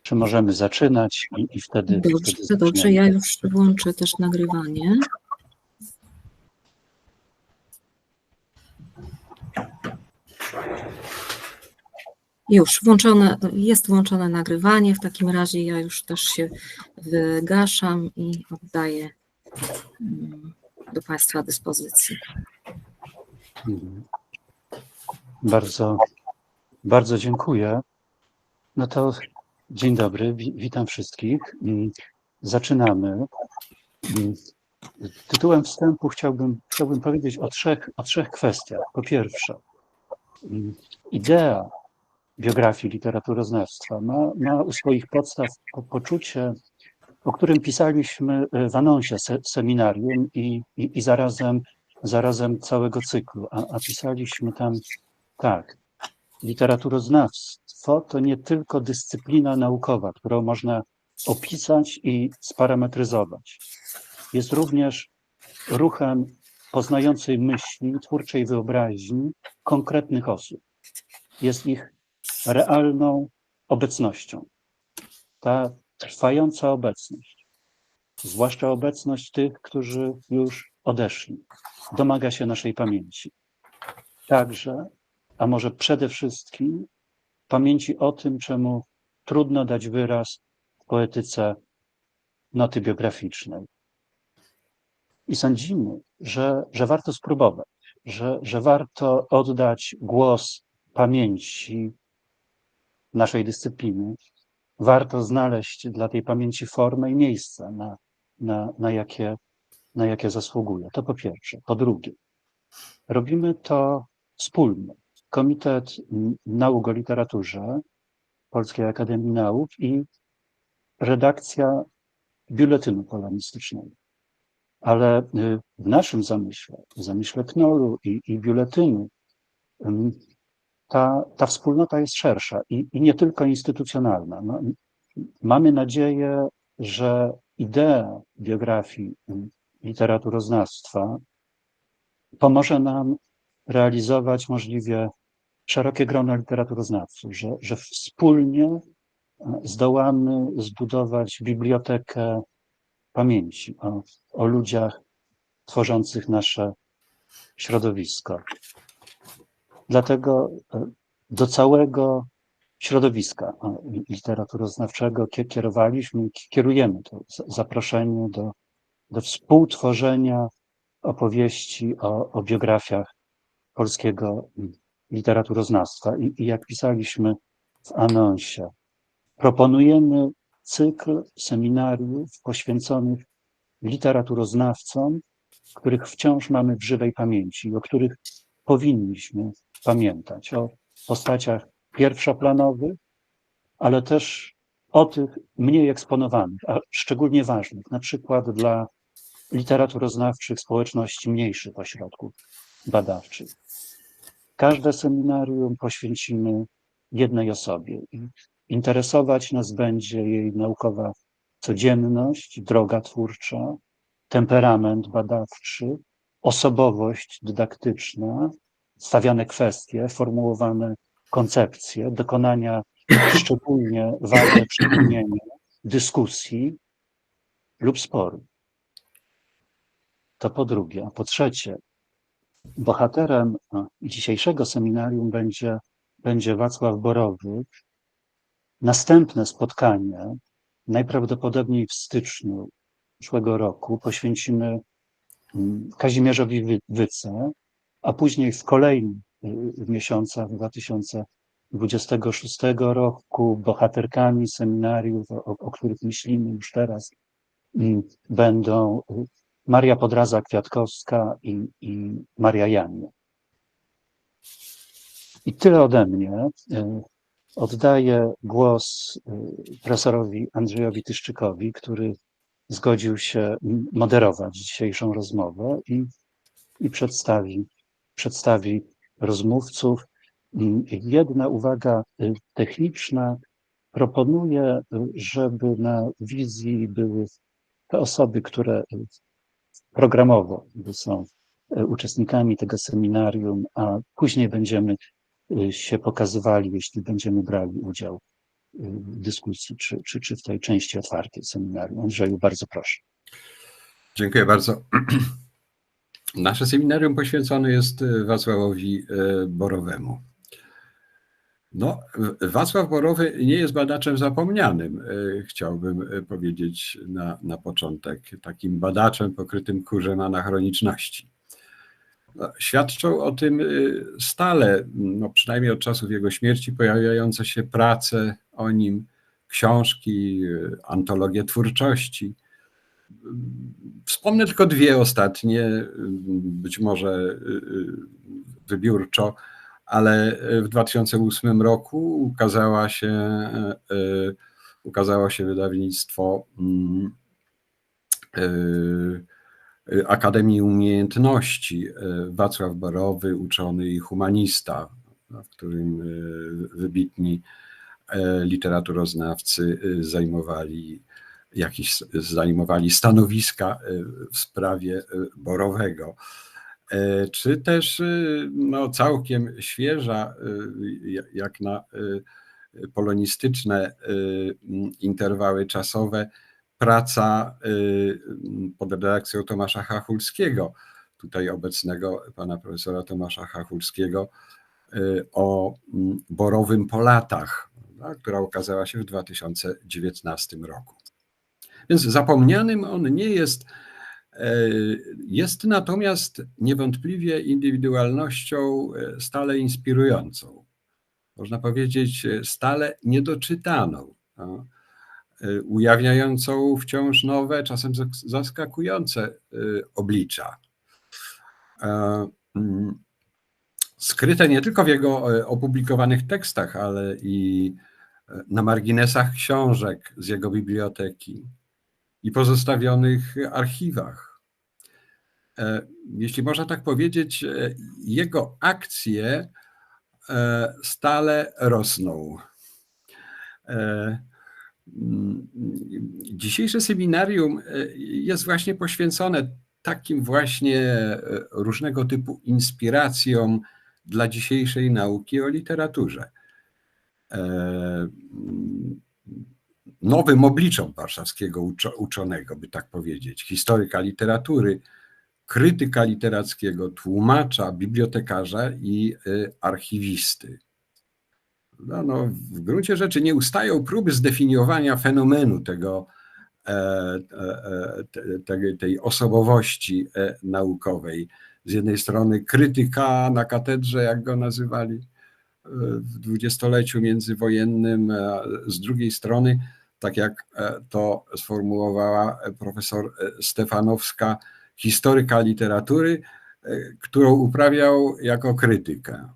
czy możemy zaczynać i wtedy Dobrze, zaczniemy. ja już włączę też nagrywanie. Już jest włączone nagrywanie, w takim razie ja już też się wygaszam i oddaję do Państwa dyspozycji. Bardzo, bardzo dziękuję. No to dzień dobry, witam wszystkich. Zaczynamy. Tytułem wstępu chciałbym powiedzieć o trzech kwestiach. Po pierwsze, idea biografii literaturoznawstwa ma u swoich podstaw poczucie, o którym pisaliśmy w anonsie seminarium i zarazem całego cyklu, a pisaliśmy tam tak: literaturoznawstwo to nie tylko dyscyplina naukowa, którą można opisać i sparametryzować. Jest również ruchem poznającej myśli, twórczej wyobraźni konkretnych osób. Jest ich realną obecnością. Ta trwająca obecność, zwłaszcza obecność tych, którzy już odeszli, domaga się naszej pamięci. Także, a może przede wszystkim, pamięci o tym, czemu trudno dać wyraz w poetyce noty biograficznej. I sądzimy, że warto spróbować, że warto oddać głos pamięci naszej dyscypliny. Warto znaleźć dla tej pamięci formę i miejsce, na jakie zasługuje. To po pierwsze. Po drugie, robimy to wspólnie. Komitet Nauk o Literaturze Polskiej Akademii Nauk i redakcja Biuletynu Polonistycznego. Ale w naszym zamyśle, w zamyśle KNOL-u i Biuletynu, ta wspólnota jest szersza i nie tylko instytucjonalna. No, mamy nadzieję, że idea biografii literaturoznawstwa pomoże nam realizować możliwie szerokie grono literaturoznawców, że wspólnie zdołamy zbudować bibliotekę pamięci o ludziach tworzących nasze środowisko. Dlatego do całego środowiska literaturoznawczego kierujemy to zaproszenie do współtworzenia opowieści o biografiach polskiego literaturoznawstwa. I jak pisaliśmy w anonsie, proponujemy cykl seminariów poświęconych literaturoznawcom, których wciąż mamy w żywej pamięci, o których powinniśmy pamiętać, o postaciach pierwszoplanowych, ale też o tych mniej eksponowanych, a szczególnie ważnych, na przykład dla literaturoznawczych społeczności mniejszych ośrodków badawczych. Każde seminarium poświęcimy jednej osobie. Interesować nas będzie jej naukowa codzienność, droga twórcza, temperament badawczy, osobowość dydaktyczna, stawiane kwestie, formułowane koncepcje, dokonania szczególnie ważne przypomnienia, dyskusji lub sporu. To po drugie. A po trzecie, bohaterem dzisiejszego seminarium będzie Wacław Borowicz. Następne spotkanie, najprawdopodobniej w styczniu przyszłego roku, poświęcimy Kazimierzowi Wyce, a później w kolejnych miesiącach 2026 roku bohaterkami seminariów, o których myślimy już teraz, będą Maria Podraza-Kwiatkowska i Maria Janie. I tyle ode mnie. Oddaję głos profesorowi Andrzejowi Tyszczykowi, który zgodził się moderować dzisiejszą rozmowę i przedstawi rozmówców. Jedna uwaga techniczna. Proponuję, żeby na wizji były te osoby, które programowo są uczestnikami tego seminarium, a później będziemy się pokazywali, jeśli będziemy brali udział dyskusji, czy w tej części otwartej seminarium. Andrzeju, bardzo proszę. Dziękuję bardzo. Nasze seminarium poświęcone jest Wacławowi Borowemu. No, Wacław Borowy nie jest badaczem zapomnianym, chciałbym powiedzieć na początek, takim badaczem pokrytym kurzem anachroniczności. No, świadczą o tym stale, no przynajmniej od czasów jego śmierci, pojawiające się prace o nim, książki, antologie twórczości. Wspomnę tylko dwie ostatnie, być może wybiórczo, ale w 2008 roku ukazało się wydawnictwo Akademii Umiejętności Wacław Borowy, uczony i humanista, w którym wybitni literaturoznawcy zajmowali stanowiska w sprawie Borowego. Czy też no, całkiem świeża, jak na polonistyczne interwały czasowe, praca pod redakcją Tomasza Chachulskiego, tutaj obecnego pana profesora Tomasza Chachulskiego, o Borowym po latach, która ukazała się w 2019 roku. Więc zapomnianym on nie jest. Jest natomiast niewątpliwie indywidualnością stale inspirującą. Można powiedzieć stale niedoczytaną, ujawniającą wciąż nowe, czasem zaskakujące oblicza. Skryte nie tylko w jego opublikowanych tekstach, ale i na marginesach książek z jego biblioteki i pozostawionych archiwach. Jeśli można tak powiedzieć, jego akcje stale rosną. Dzisiejsze seminarium jest właśnie poświęcone takim właśnie różnego typu inspiracjom dla dzisiejszej nauki o literaturze. Nowym obliczom warszawskiego uczonego, by tak powiedzieć, historyka literatury, krytyka literackiego, tłumacza, bibliotekarza i archiwisty. No, w gruncie rzeczy nie ustają próby zdefiniowania fenomenu tej osobowości naukowej. Z jednej strony krytyka na katedrze, jak go nazywali w dwudziestoleciu międzywojennym, a z drugiej strony, tak jak to sformułowała profesor Stefanowska, historyka literatury, którą uprawiał jako krytykę.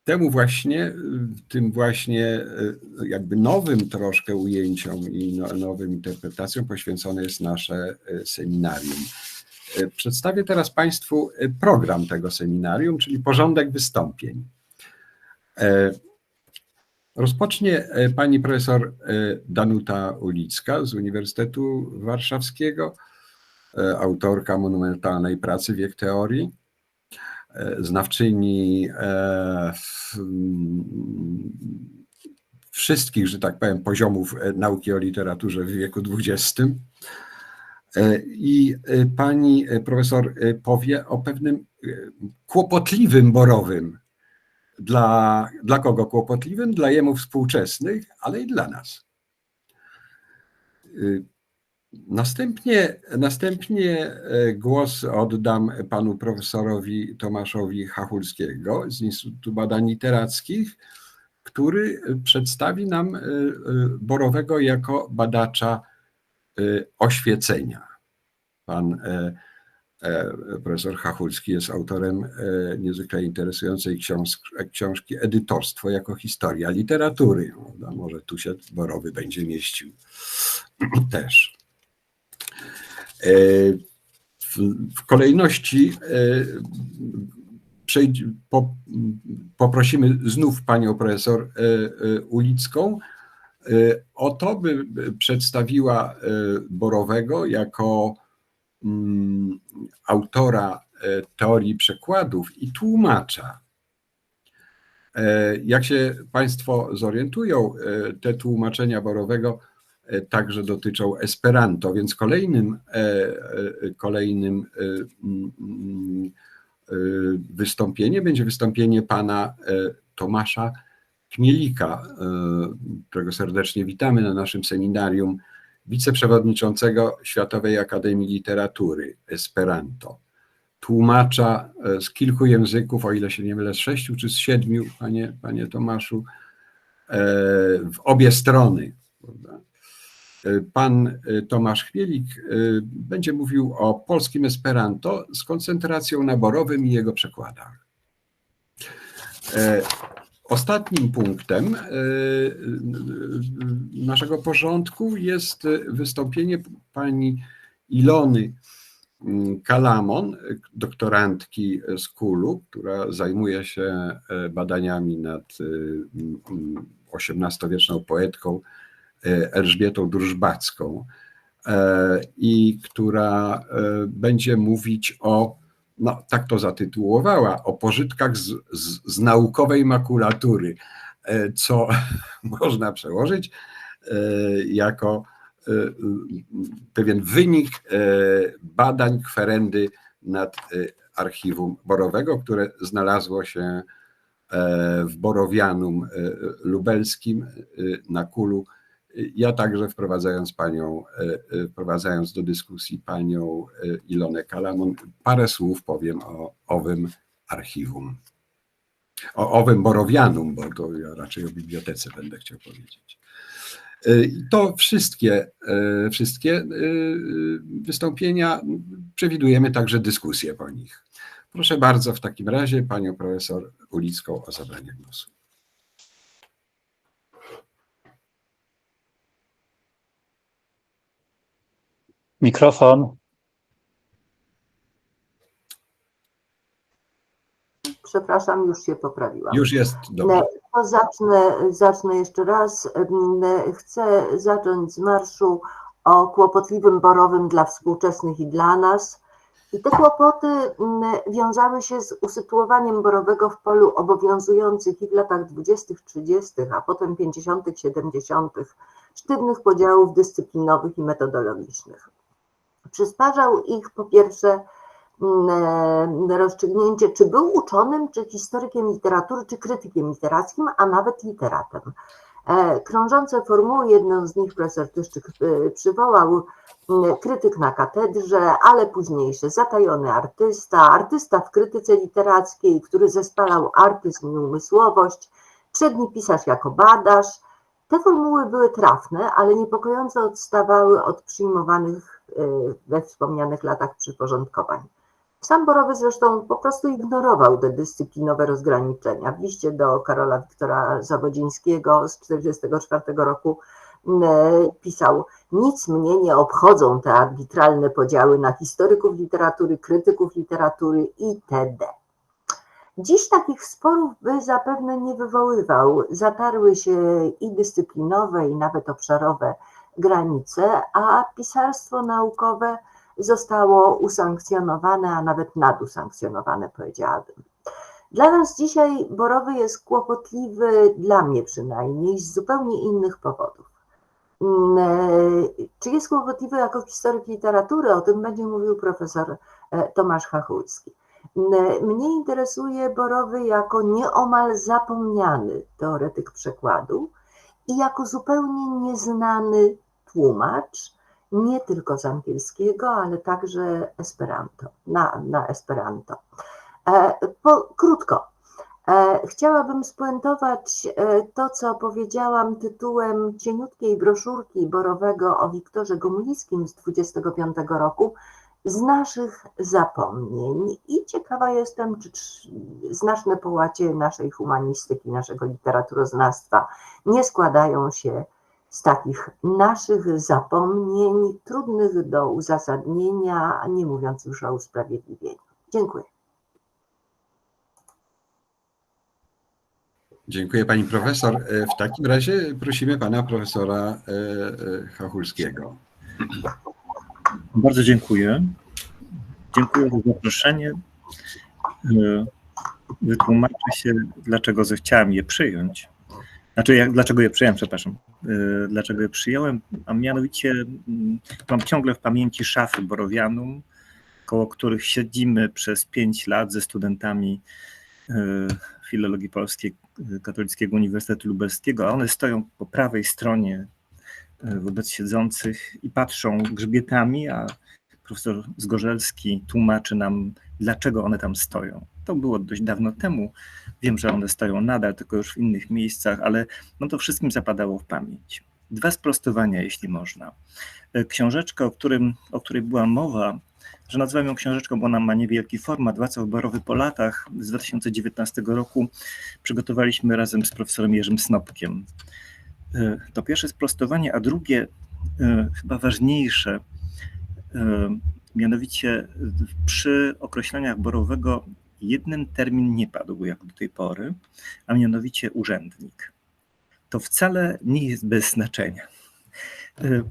Tym właśnie jakby nowym troszkę ujęciom i nowym interpretacjom poświęcone jest nasze seminarium. Przedstawię teraz Państwu program tego seminarium, czyli porządek wystąpień. Rozpocznie pani profesor Danuta Ulicka z Uniwersytetu Warszawskiego, autorka monumentalnej pracy Wiek teorii, znawczyni wszystkich, że tak powiem, poziomów nauki o literaturze w wieku XX. I pani profesor powie o pewnym kłopotliwym Borowym. Dla kogo kłopotliwym? Dla jemu współczesnych, ale i dla nas. Następnie głos oddam panu profesorowi Tomaszowi Chachulskiego z Instytutu Badań Literackich, który przedstawi nam Borowego jako badacza oświecenia. Pan profesor Chachulski jest autorem niezwykle interesującej książki Edytorstwo jako historia literatury. Może tu się Borowy będzie mieścił też. W kolejności poprosimy znów panią profesor Ulicką o to, by przedstawiła Borowego jako autora teorii przekładów i tłumacza. Jak się Państwo zorientują, te tłumaczenia Borowego także dotyczą Esperanto, więc kolejnym wystąpieniem będzie wystąpienie pana Tomasza Chmielika, którego serdecznie witamy na naszym seminarium, wiceprzewodniczącego Światowej Akademii Literatury Esperanto. Tłumacza z kilku języków, o ile się nie mylę, z 6 czy z 7, panie Tomaszu, w obie strony. Pan Tomasz Chmielik będzie mówił o polskim Esperanto z koncentracją na Borowym i jego przekładach. Ostatnim punktem naszego porządku jest wystąpienie pani Ilony Kalamon, doktorantki z KUL-u, która zajmuje się badaniami nad XVIII-wieczną poetką Elżbietą Drużbacką i która będzie mówić o, no tak to zatytułowała, o pożytkach z naukowej makulatury, co można przełożyć jako pewien wynik badań kwerendy nad archiwum Borowego, które znalazło się w Borowianum lubelskim na KUL-u. Ja także wprowadzając do dyskusji panią Ilonę Kalamon, parę słów powiem o owym archiwum, o owym Borowianum, bo to ja raczej o bibliotece będę chciał powiedzieć. To wszystkie wystąpienia, przewidujemy także dyskusję po nich. Proszę bardzo w takim razie panią profesor Ulicką o zabranie głosu. Mikrofon. Przepraszam, już się poprawiłam. Już jest dobrze. To zacznę jeszcze raz. Chcę zacząć z marszu o kłopotliwym Borowym dla współczesnych i dla nas. I te kłopoty wiązały się z usytuowaniem Borowego w polu obowiązujących i w latach 20., 30., a potem 50., 70. sztywnych podziałów dyscyplinowych i metodologicznych. Przysparzał ich po pierwsze rozstrzygnięcie, czy był uczonym, czy historykiem literatury, czy krytykiem literackim, a nawet literatem. Krążące formuły, jedną z nich profesor Tyszczyk przywołał, krytyk na katedrze, ale późniejszy zatajony artysta w krytyce literackiej, który zespalał artyzm i umysłowość, przedni pisarz jako badacz. Te formuły były trafne, ale niepokojąco odstawały od przyjmowanych we wspomnianych latach przyporządkowań. Sam Borowy zresztą po prostu ignorował te dyscyplinowe rozgraniczenia. W liście do Karola Wiktora Zawodzińskiego z 1944 roku pisał: nic mnie nie obchodzą te arbitralne podziały na historyków literatury, krytyków literatury itd. Dziś takich sporów by zapewne nie wywoływał. Zatarły się i dyscyplinowe, i nawet obszarowe granice, a pisarstwo naukowe zostało usankcjonowane, a nawet nadusankcjonowane, powiedziałabym. Dla nas dzisiaj Borowy jest kłopotliwy, dla mnie przynajmniej, z zupełnie innych powodów. Czy jest kłopotliwy jako historyk literatury? O tym będzie mówił profesor Tomasz Chachulski. Mnie interesuje Borowy jako nieomal zapomniany teoretyk przekładu i jako zupełnie nieznany tłumacz, nie tylko z angielskiego, ale także Esperanto, na Esperanto. Krótko, chciałabym spuentować to, co powiedziałam tytułem cieniutkiej broszurki Borowego o Wiktorze Gomuliskim z 25 roku, z naszych zapomnień. I ciekawa jestem, czy znaczne połacie naszej humanistyki, naszego literaturoznawstwa nie składają się z takich naszych zapomnień, trudnych do uzasadnienia, nie mówiąc już o usprawiedliwieniu. Dziękuję. Dziękuję pani profesor. W takim razie prosimy pana profesora Chachulskiego. Bardzo dziękuję. Dziękuję za zaproszenie. wytłumaczę się, dlaczego chciałem je przyjąć. Znaczy, dlaczego je przyjąłem, przepraszam. Dlaczego je przyjąłem, a mianowicie mam ciągle w pamięci szafy Borowianum, koło których siedzimy przez 5 lat ze studentami Filologii Polskiej Katolickiego Uniwersytetu Lubelskiego, a one stoją po prawej stronie wobec siedzących i patrzą grzbietami, a profesor Zgorzelski tłumaczy nam, dlaczego one tam stoją. To było dość dawno temu. Wiem, że one stoją nadal, tylko już w innych miejscach, ale no to wszystkim zapadało w pamięć. 2 sprostowania, jeśli można. Książeczka, o której była mowa, że nazywam ją książeczką, bo ona ma niewielki format, Wacław Borowy po latach, z 2019 roku przygotowaliśmy razem z profesorem Jerzym Snopkiem. To pierwsze sprostowanie, a drugie, chyba ważniejsze, mianowicie przy określeniach Borowego jeden termin nie padł jak do tej pory, a mianowicie urzędnik. To wcale nie jest bez znaczenia.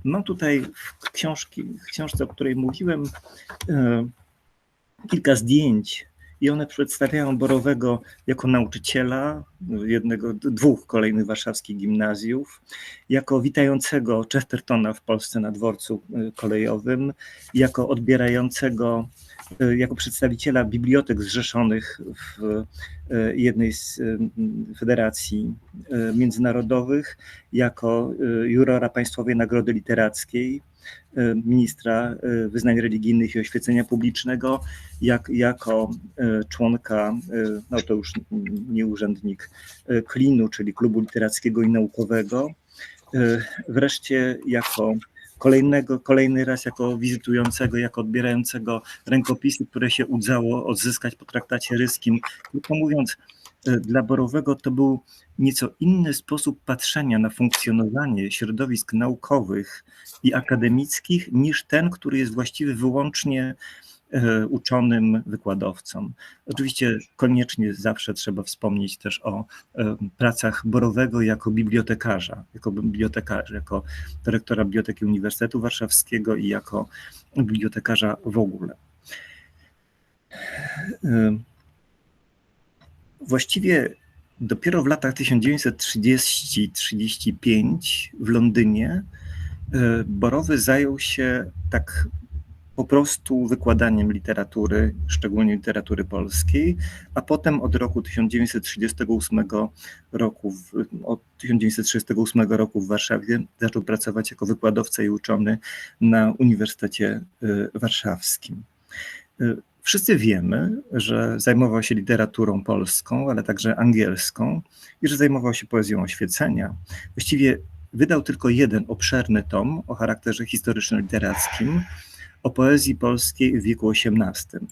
Mam tutaj w książce, o której mówiłem, kilka zdjęć i one przedstawiają Borowego jako nauczyciela 2 kolejnych warszawskich gimnazjów, jako witającego Chestertona w Polsce na dworcu kolejowym, jako odbierającego, jako przedstawiciela bibliotek zrzeszonych w jednej z federacji międzynarodowych, jako jurora Państwowej Nagrody Literackiej, ministra wyznań religijnych i oświecenia publicznego, jako członka, no to już nie urzędnik, KLIN-u, czyli Klubu Literackiego i Naukowego, wreszcie jako kolejny raz jako wizytującego, jako odbierającego rękopisy, które się udało odzyskać po traktacie ryskim. Krótko mówiąc, dla Borowego to był nieco inny sposób patrzenia na funkcjonowanie środowisk naukowych i akademickich niż ten, który jest właściwy wyłącznie uczonym wykładowcom. Oczywiście koniecznie zawsze trzeba wspomnieć też o pracach Borowego jako bibliotekarza, jako dyrektora Biblioteki Uniwersytetu Warszawskiego i jako bibliotekarza w ogóle. Właściwie dopiero w latach 1930-35 w Londynie Borowy zajął się tak po prostu wykładaniem literatury, szczególnie literatury polskiej, a potem od 1938 roku w Warszawie zaczął pracować jako wykładowca i uczony na Uniwersytecie Warszawskim. Wszyscy wiemy, że zajmował się literaturą polską, ale także angielską i że zajmował się poezją oświecenia. Właściwie wydał tylko jeden obszerny tom o charakterze historyczno-literackim, o poezji polskiej w wieku XVIII.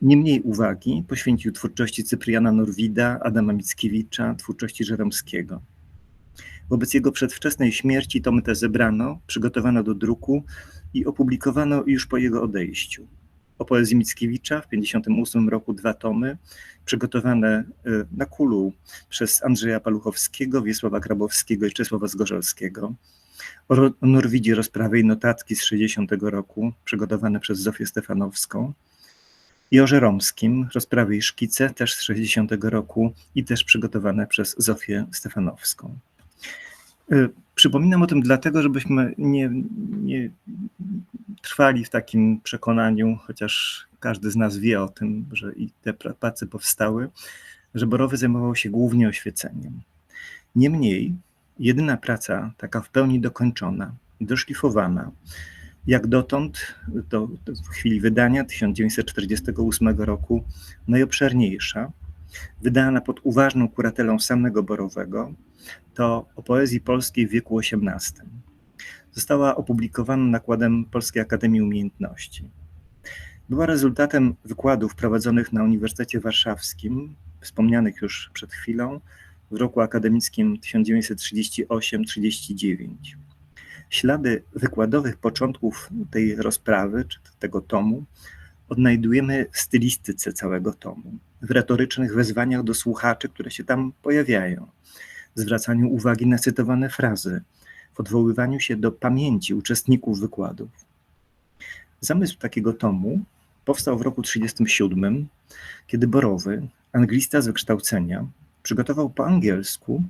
Niemniej uwagi poświęcił twórczości Cypriana Norwida, Adama Mickiewicza, twórczości Żeromskiego. Wobec jego przedwczesnej śmierci tomy te zebrano, przygotowano do druku i opublikowano już po jego odejściu. O poezji Mickiewicza w 1958 roku 2 tomy, przygotowane na Kulu przez Andrzeja Paluchowskiego, Wiesława Grabowskiego i Czesława Zgorzelskiego. O Norwidzie rozprawy i notatki z 60 roku, przygotowane przez Zofię Stefanowską. I o Żeromskim, rozprawy i szkice, też z 60 roku i też przygotowane przez Zofię Stefanowską. Przypominam o tym dlatego, żebyśmy nie trwali w takim przekonaniu, chociaż każdy z nas wie o tym, że i te prace powstały, że Borowy zajmował się głównie oświeceniem. Niemniej jedyna praca, taka w pełni dokończona, doszlifowana, jak dotąd, w chwili wydania 1948 roku, najobszerniejsza, wydana pod uważną kuratelą samego Borowego, to o poezji polskiej w wieku XVIII. Została opublikowana nakładem Polskiej Akademii Umiejętności. Była rezultatem wykładów prowadzonych na Uniwersytecie Warszawskim, wspomnianych już przed chwilą, w roku akademickim 1938-39. Ślady wykładowych początków tej rozprawy, czy tego tomu, odnajdujemy w stylistyce całego tomu, w retorycznych wezwaniach do słuchaczy, które się tam pojawiają, w zwracaniu uwagi na cytowane frazy, w odwoływaniu się do pamięci uczestników wykładów. Zamysł takiego tomu powstał w roku 1937, kiedy Borowy, anglista z wykształcenia, przygotował po angielsku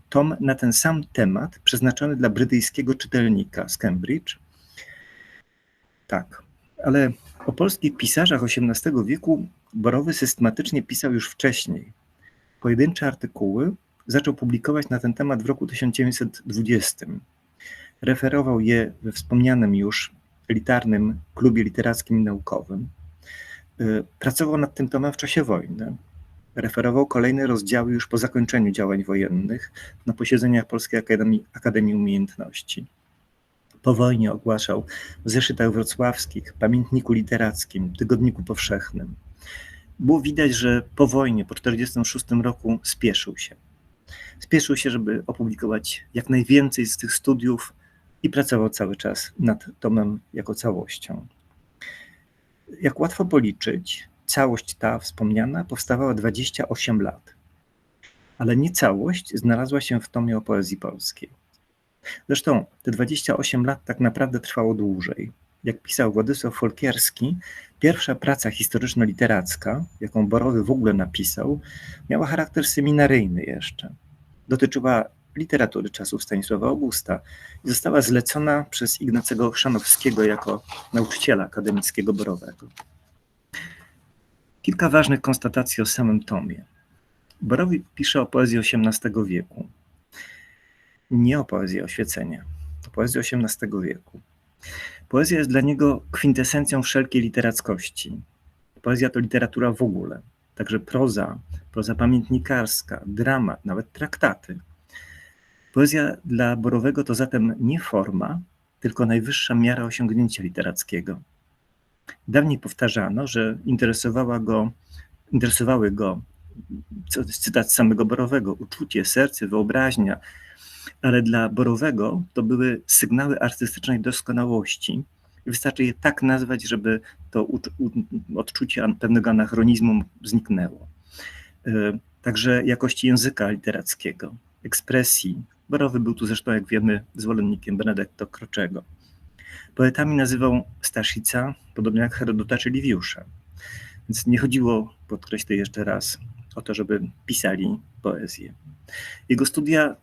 tom na ten sam temat przeznaczony dla brytyjskiego czytelnika z Cambridge. Tak, ale o polskich pisarzach XVIII wieku Borowy systematycznie pisał już wcześniej. Pojedyncze artykuły zaczął publikować na ten temat w roku 1920. Referował je we wspomnianym już elitarnym klubie literackim i naukowym. Pracował nad tym tomem w czasie wojny. Referował kolejne rozdziały już po zakończeniu działań wojennych na posiedzeniach Polskiej Akademii Umiejętności. Po wojnie ogłaszał w zeszytach wrocławskich, pamiętniku literackim, tygodniku powszechnym. Było widać, że po wojnie, po 1946 roku spieszył się. Spieszył się, żeby opublikować jak najwięcej z tych studiów i pracował cały czas nad tomem jako całością. Jak łatwo policzyć, całość ta wspomniana powstawała 28 lat, ale nie całość znalazła się w tomie o poezji polskiej. Zresztą te 28 lat tak naprawdę trwało dłużej. Jak pisał Władysław Folkierski, pierwsza praca historyczno-literacka, jaką Borowy w ogóle napisał, miała charakter seminaryjny jeszcze. Dotyczyła literatury czasów Stanisława Augusta i została zlecona przez Ignacego Chrzanowskiego jako nauczyciela akademickiego Borowego. Kilka ważnych konstatacji o samym tomie. Borowy pisze o poezji XVIII wieku. Nie o poezji oświecenia, o poezji XVIII wieku. Poezja jest dla niego kwintesencją wszelkiej literackości. Poezja to literatura w ogóle, także proza pamiętnikarska, dramat, nawet traktaty. Poezja dla Borowego to zatem nie forma, tylko najwyższa miara osiągnięcia literackiego. Dawniej powtarzano, że interesowały go, to jest cytat samego Borowego, uczucie, serce, wyobraźnia, ale dla Borowego to były sygnały artystycznej doskonałości. Wystarczy je tak nazwać, żeby to odczucie pewnego anachronizmu zniknęło. Także jakości języka literackiego, ekspresji. Borowy był tu zresztą, jak wiemy, zwolennikiem Benedetto Croczego. Poetami nazywał Staszica, podobnie jak Herodota czy Liwiusza. Więc nie chodziło, podkreślę jeszcze raz, o to, żeby pisali poezję. Jego studia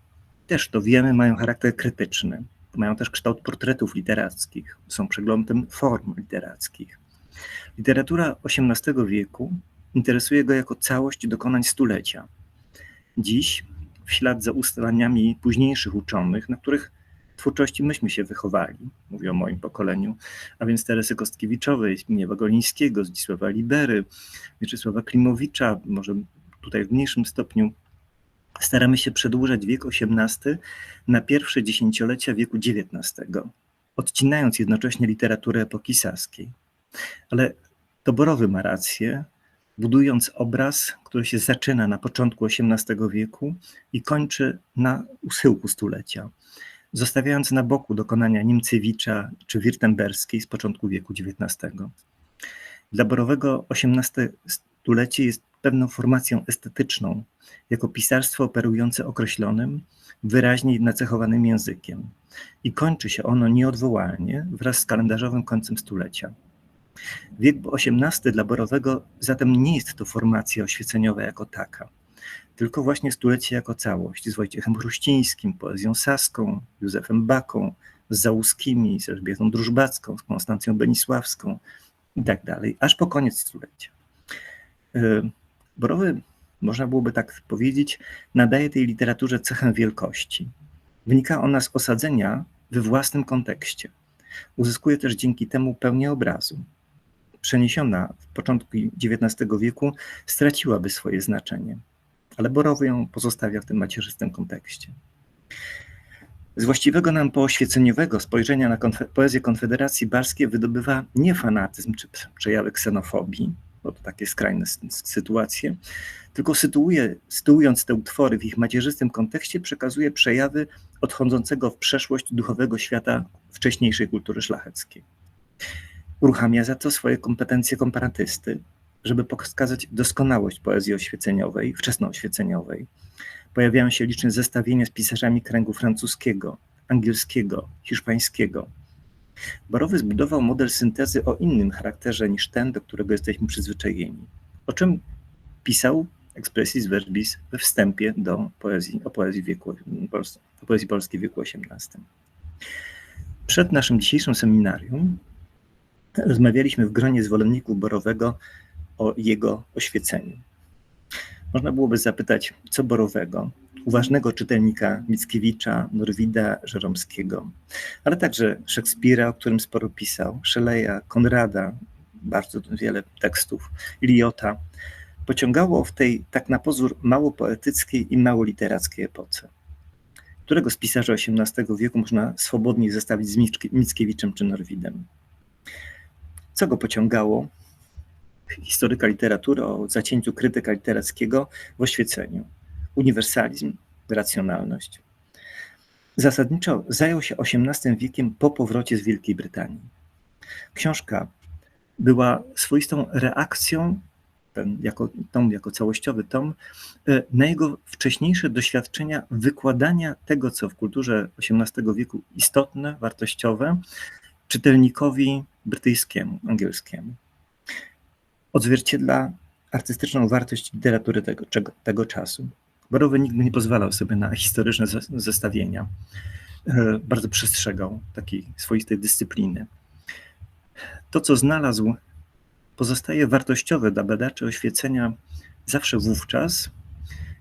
też, to wiemy, mają charakter krytyczny. Mają też kształt portretów literackich, są przeglądem form literackich. Literatura XVIII wieku interesuje go jako całość dokonań stulecia. Dziś, w ślad za ustalaniami późniejszych uczonych, na których twórczości myśmy się wychowali, mówię o moim pokoleniu, a więc Teresy Kostkiewiczowej, Zbigniewa Golińskiego, Zdzisława Libery, Mieczysława Klimowicza, może tutaj w mniejszym stopniu, staramy się przedłużać wiek XVIII na pierwsze dziesięciolecia wieku XIX, odcinając jednocześnie literaturę epoki saskiej. Ale to Borowy ma rację, budując obraz, który się zaczyna na początku XVIII wieku i kończy na schyłku stulecia, zostawiając na boku dokonania Niemcewicza czy Wirtemberskiej z początku wieku XIX. Dla Borowego XVIII stulecie jest pewną formacją estetyczną, jako pisarstwo operujące określonym, wyraźnie nacechowanym językiem. I kończy się ono nieodwołalnie wraz z kalendarzowym końcem stulecia. Wiek XVIII dla Borowego zatem nie jest to formacja oświeceniowa jako taka, tylko właśnie stulecie jako całość z Wojciechem Chruścińskim, poezją saską, Józefem Baką, z Załuskimi, z Elżbietą Drużbacką, z Konstancją Benisławską i tak dalej, aż po koniec stulecia. Borowy, można byłoby tak powiedzieć, nadaje tej literaturze cechę wielkości. Wynika ona z osadzenia we własnym kontekście. Uzyskuje też dzięki temu pełnię obrazu. Przeniesiona w początku XIX wieku straciłaby swoje znaczenie, ale Borowy ją pozostawia w tym macierzystym kontekście. Z właściwego nam pooświeceniowego spojrzenia na poezję Konfederacji Barskiej wydobywa nie fanatyzm czy przejawy ksenofobii, bo to takie skrajne sytuacje, tylko sytuując te utwory w ich macierzystym kontekście, przekazuje przejawy odchodzącego w przeszłość duchowego świata wcześniejszej kultury szlacheckiej. Uruchamia za to swoje kompetencje komparatysty, żeby pokazać doskonałość poezji oświeceniowej, wczesnooświeceniowej. Pojawiają się liczne zestawienia z pisarzami kręgu francuskiego, angielskiego, hiszpańskiego. Borowy zbudował model syntezy o innym charakterze niż ten, do którego jesteśmy przyzwyczajeni. O czym pisał expressis verbis we wstępie do poezji, o poezji polskiej w wieku XVIII. Przed naszym dzisiejszym seminarium rozmawialiśmy w gronie zwolenników Borowego o jego oświeceniu. Można byłoby zapytać, co Borowego, uważnego czytelnika Mickiewicza, Norwida, Żeromskiego, ale także Szekspira, o którym sporo pisał, Shelley'a, Konrada, bardzo wiele tekstów, Eliota, pociągało w tej tak na pozór mało poetyckiej i mało literackiej epoce. Którego z pisarzy XVIII wieku można swobodnie zestawić z Mickiewiczem czy Norwidem? Co go pociągało, historyka literatury, o zacięciu krytyka literackiego, w oświeceniu? Uniwersalizm, racjonalność. Zasadniczo zajął się XVIII wiekiem po powrocie z Wielkiej Brytanii. Książka była swoistą reakcją, jako całościowy tom, na jego wcześniejsze doświadczenia wykładania tego, co w kulturze XVIII wieku istotne, wartościowe, czytelnikowi brytyjskiemu, angielskiemu. Odzwierciedla artystyczną wartość literatury tego czasu. Borowy nigdy nie pozwalał sobie na historyczne zestawienia. Bardzo przestrzegał takiej swoistej dyscypliny. To, co znalazł, pozostaje wartościowe dla badaczy oświecenia zawsze wówczas,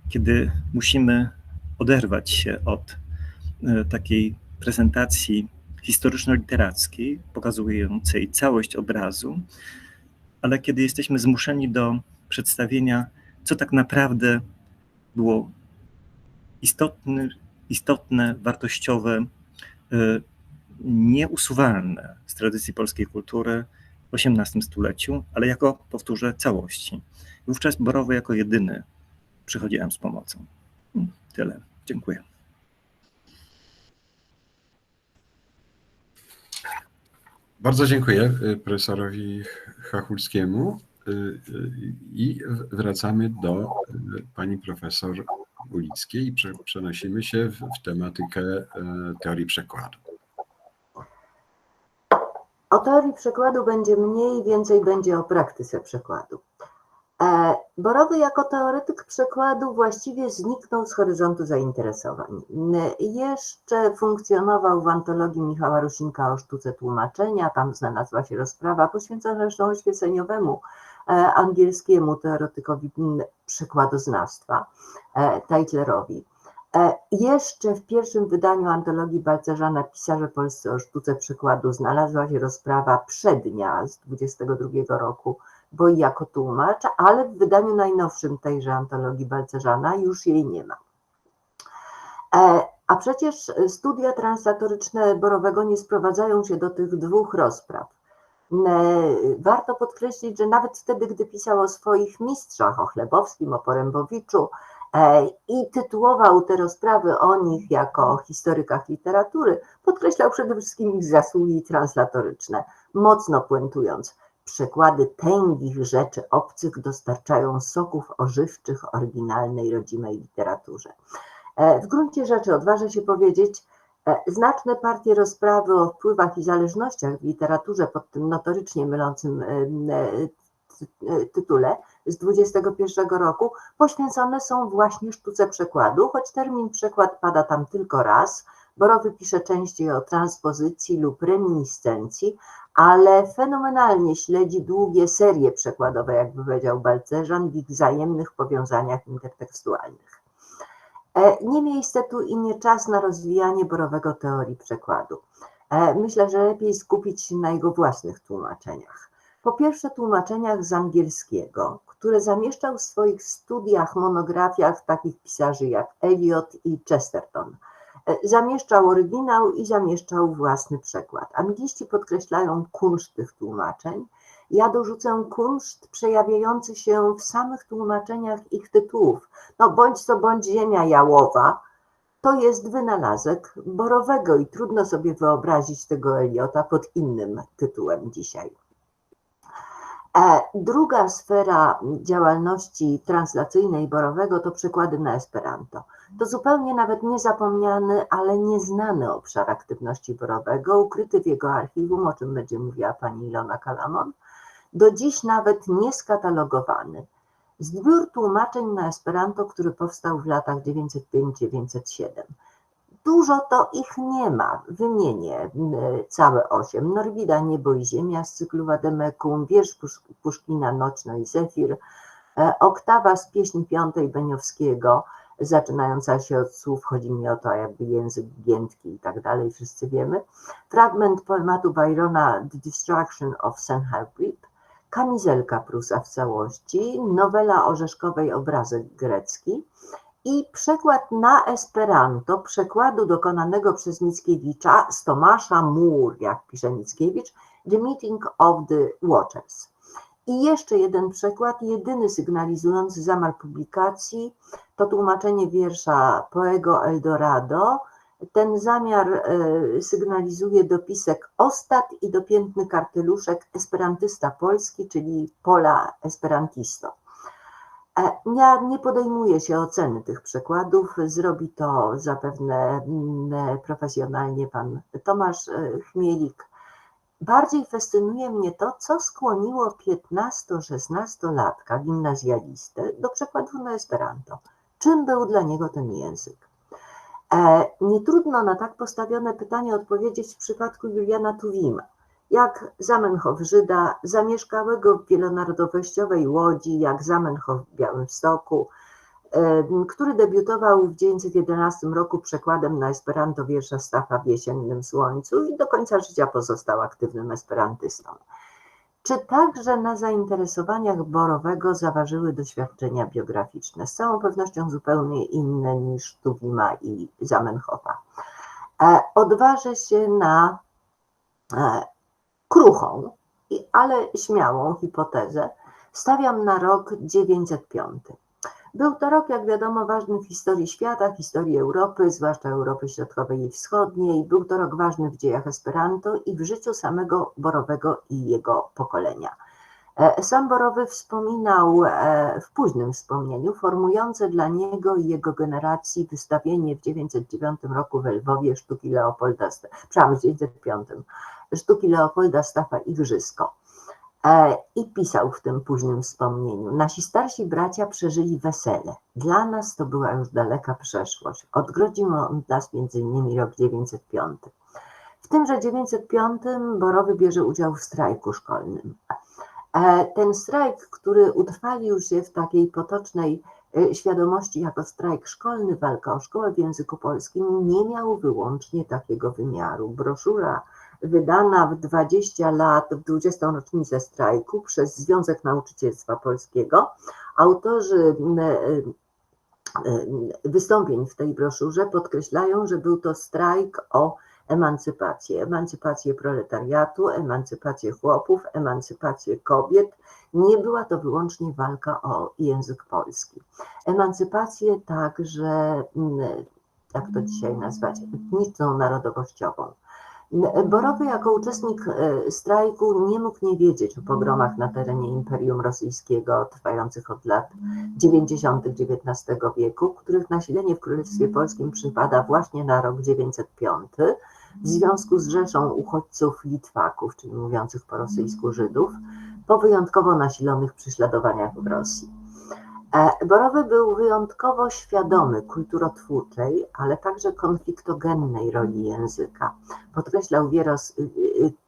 kiedy musimy oderwać się od takiej prezentacji historyczno-literackiej, pokazującej całość obrazu, ale kiedy jesteśmy zmuszeni do przedstawienia, co tak naprawdę było istotne, wartościowe, nieusuwalne z tradycji polskiej kultury w XVIII stuleciu, ale jako, powtórzę, całości. Wówczas Borowy jako jedyny przychodzi nam z pomocą. Tyle. Dziękuję. Bardzo dziękuję profesorowi Chachulskiemu i wracamy do pani profesor Ulickiej i przenosimy się w tematykę teorii przekładu. O teorii przekładu będzie mniej, więcej będzie o praktyce przekładu. Borowy jako teoretyk przekładu właściwie zniknął z horyzontu zainteresowań. Jeszcze funkcjonował w antologii Michała Rusinka o sztuce tłumaczenia, tam znalazła się rozprawa poświęcona zresztą oświeceniowemu angielskiemu teoretykowi przekładoznawstwa, Tytlerowi. Jeszcze w pierwszym wydaniu antologii Balcerzana Pisarze polscy o sztuce przekładu znalazła się rozprawa przednia z 22 roku, bo i jako tłumacz, ale w wydaniu najnowszym tejże antologii Balcerzana już jej nie ma. A przecież studia translatoryczne Borowego nie sprowadzają się do tych dwóch rozpraw. Warto podkreślić, że nawet wtedy, gdy pisał o swoich mistrzach, o Chlebowskim, o Porębowiczu, i tytułował te rozprawy o nich jako o historykach literatury, podkreślał przede wszystkim ich zasługi translatoryczne, mocno puentując: przekłady tęgich rzeczy obcych dostarczają soków ożywczych oryginalnej, rodzimej literaturze. W gruncie rzeczy, odważę się powiedzieć, znaczne partie rozprawy o wpływach i zależnościach w literaturze pod tym notorycznie mylącym tytule z 21 roku poświęcone są właśnie sztuce przekładu, choć termin przekład pada tam tylko raz. Borowy pisze częściej o transpozycji lub reminiscencji, ale fenomenalnie śledzi długie serie przekładowe, jakby powiedział Balcerzan, w ich wzajemnych powiązaniach intertekstualnych. Nie miejsce tu i nie czas na rozwijanie Borowego teorii przekładu. Myślę, że lepiej skupić się na jego własnych tłumaczeniach. Po pierwsze, tłumaczeniach z angielskiego, które zamieszczał w swoich studiach, monografiach takich pisarzy jak Eliot i Chesterton. Zamieszczał oryginał i zamieszczał własny przekład. Angliści podkreślają kunszt tych tłumaczeń. Ja dorzucę kunszt przejawiający się w samych tłumaczeniach ich tytułów. No bądź co bądź Ziemia Jałowa to jest wynalazek Borowego i trudno sobie wyobrazić tego Eliota pod innym tytułem dzisiaj. Druga sfera działalności translacyjnej Borowego to przekłady na Esperanto. To zupełnie nawet niezapomniany, ale nieznany obszar aktywności Borowego, ukryty w jego archiwum, o czym będzie mówiła pani Ilona Kalamon, do dziś nawet nieskatalogowany. Zbiór tłumaczeń na Esperanto, który powstał w latach 905-907. Dużo to ich nie ma, wymienię całe 8. Norwida, Niebo i Ziemia z cyklu Wademekum, wiersz Puszkina Nocno i Zefir, oktawa z pieśni 5 Beniowskiego, zaczynająca się od słów chodzi mi o to, jakby język giętki i tak dalej, wszyscy wiemy. Fragment poematu Byrona The Destruction of Sennacherib, Kamizelka Prusa w całości, nowela Orzeszkowej Obrazek grecki i przekład na Esperanto przekładu dokonanego przez Mickiewicza z Tomasza Mór, jak pisze Mickiewicz, The Meeting of the Watchers. I jeszcze jeden przekład, jedyny sygnalizujący zamiar publikacji, to tłumaczenie wiersza Poego Eldorado. Ten zamiar sygnalizuje dopisek Ostat i dopiętny karteluszek Esperantysta Polski, czyli Pola Esperantisto. Ja nie podejmuję się oceny tych przekładów, zrobi to zapewne profesjonalnie pan Tomasz Chmielik. Bardziej fascynuje mnie to, co skłoniło 15-16-latka gimnazjalistę do przekładu na Esperanto. Czym był dla niego ten język? Nie trudno na tak postawione pytanie odpowiedzieć w przypadku Juliana Tuwima. Jak Zamenhof Żyda, zamieszkałego w wielonarodowościowej Łodzi, jak Zamenhof w Białymstoku, który debiutował w 1911 roku przekładem na Esperanto wiersza Stacha w Jesiennym Słońcu i do końca życia pozostał aktywnym esperantystą. Czy także na zainteresowaniach Borowego zaważyły doświadczenia biograficzne, z całą pewnością zupełnie inne niż Tuwima i Zamenhofa. Odważę się na kruchą, ale śmiałą hipotezę. Stawiam na rok 905. Był to rok, jak wiadomo, ważny w historii świata, historii Europy, zwłaszcza Europy Środkowej i Wschodniej. Był to rok ważny w dziejach Esperanto i w życiu samego Borowego i jego pokolenia. Sam Borowy wspominał w późnym wspomnieniu formujące dla niego i jego generacji wystawienie w 909 roku w Lwowie sztuki Leopolda, przepraszam, w 905, sztuki Leopolda Staffa Igrzysko. I pisał w tym późnym wspomnieniu: nasi starsi bracia przeżyli wesele. Dla nas to była już daleka przeszłość. Odgrodził on nas m.in. rok 905. W tymże 905 Borowy bierze udział w strajku szkolnym. Ten strajk, który utrwalił się w takiej potocznej świadomości jako strajk szkolny, walka o szkołę w języku polskim, nie miał wyłącznie takiego wymiaru. Broszura wydana w 20 lat, w 20. rocznicę strajku przez Związek Nauczycielstwa Polskiego. Autorzy wystąpień w tej broszurze podkreślają, że był to strajk o emancypację proletariatu, emancypację chłopów, emancypację kobiet. Nie była to wyłącznie walka o język polski. Emancypację także, jak to dzisiaj nazwać, etniczną, narodowościową. Borowy jako uczestnik strajku nie mógł nie wiedzieć o pogromach na terenie Imperium Rosyjskiego trwających od lat 90. XIX wieku, których nasilenie w Królestwie Polskim przypada właśnie na rok 905 w związku z rzeszą uchodźców Litwaków, czyli mówiących po rosyjsku Żydów, po wyjątkowo nasilonych prześladowaniach w Rosji. Borowy był wyjątkowo świadomy kulturotwórczej, ale także konfliktogennej roli języka.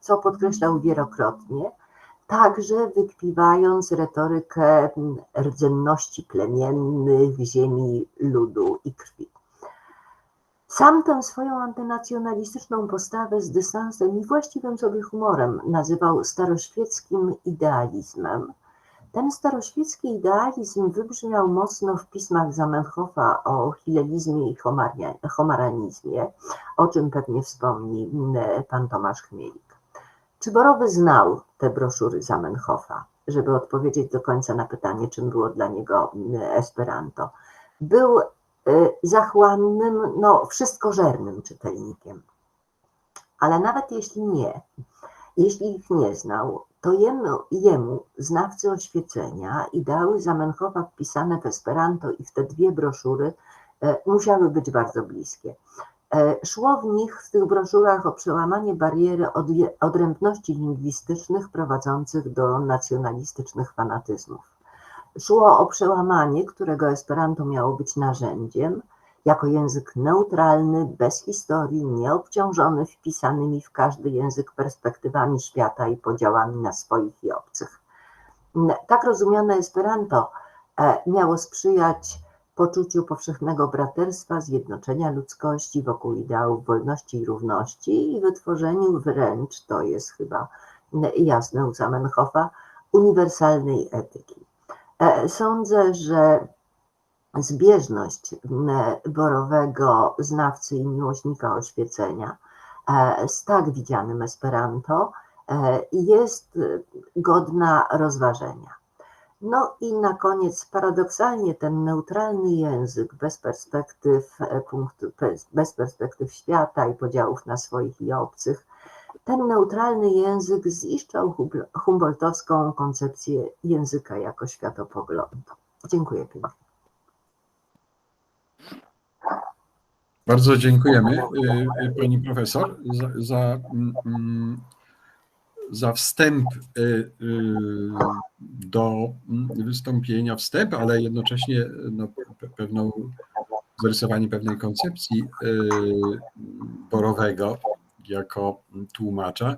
Co podkreślał wielokrotnie, także wykpiwając retorykę rdzenności plemiennych, ziemi, ludu i krwi. Sam tę swoją antynacjonalistyczną postawę z dystansem i właściwym sobie humorem nazywał staroświeckim idealizmem. Ten staroświecki idealizm wybrzmiał mocno w pismach Zamenhofa o hilelizmie i homaranizmie, o czym pewnie wspomni pan Tomasz Chmielik. Czy Borowy znał te broszury Zamenhofa, żeby odpowiedzieć do końca na pytanie, czym było dla niego Esperanto? Był zachłannym, wszystkożernym czytelnikiem. Ale nawet jeśli ich nie znał, to jemu znawcy oświecenia ideały Zamenhofa wpisane w Esperanto i w te dwie broszury musiały być bardzo bliskie. Szło w tych broszurach o przełamanie bariery odrębności lingwistycznych prowadzących do nacjonalistycznych fanatyzmów. Szło o przełamanie, którego Esperanto miało być narzędziem, jako język neutralny, bez historii, nieobciążony wpisanymi w każdy język perspektywami świata i podziałami na swoich i obcych. Tak rozumiane Esperanto miało sprzyjać poczuciu powszechnego braterstwa, zjednoczenia ludzkości wokół ideałów wolności i równości i wytworzeniu wręcz, to jest chyba jasne u Zamenhofa, uniwersalnej etyki. Sądzę, że zbieżność Borowego, znawcy i miłośnika oświecenia, z tak widzianym Esperanto jest godna rozważenia. No i na koniec paradoksalnie ten neutralny język bez perspektyw świata i podziałów na swoich i obcych, ten neutralny język ziszczał humboldtowską koncepcję języka jako światopoglądu. Dziękuję pięknie. Bardzo dziękujemy pani profesor za wstęp do wystąpienia, ale jednocześnie no, zarysowanie pewnej koncepcji Borowego jako tłumacza.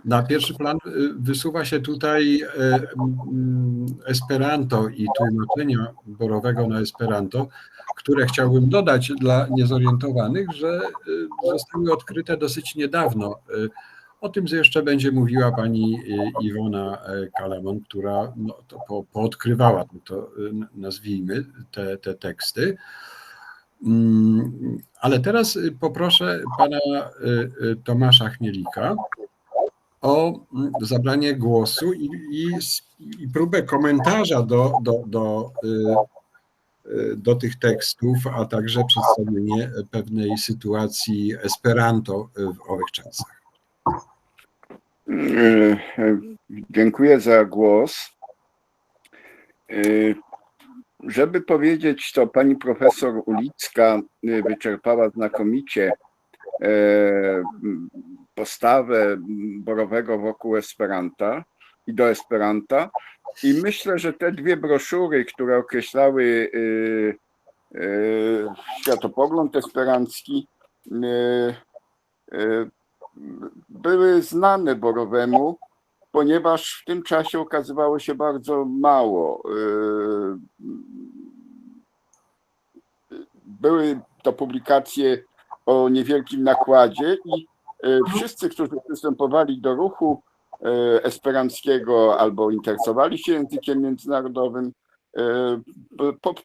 Na pierwszy plan wysuwa się tutaj Esperanto i tłumaczenia Borowego na Esperanto, które chciałbym dodać dla niezorientowanych, że zostały odkryte dosyć niedawno. O tym jeszcze będzie mówiła pani Iwona Kalamon, która no, to poodkrywała, to nazwijmy, te teksty. Ale teraz poproszę pana Tomasza Chmielika o zabranie głosu i próbę komentarza do tych tekstów, a także przedstawienie pewnej sytuacji Esperanto w owych czasach. Dziękuję za głos. Żeby powiedzieć, to pani profesor Ulicka wyczerpała znakomicie postawę Borowego wokół Esperanta i do Esperanta. I myślę, że te dwie broszury, które określały światopogląd esperancki, były znane Borowemu, ponieważ w tym czasie okazywało się bardzo mało. Były to publikacje o niewielkim nakładzie i wszyscy, którzy przystępowali do ruchu esperanckiego albo interesowali się językiem międzynarodowym,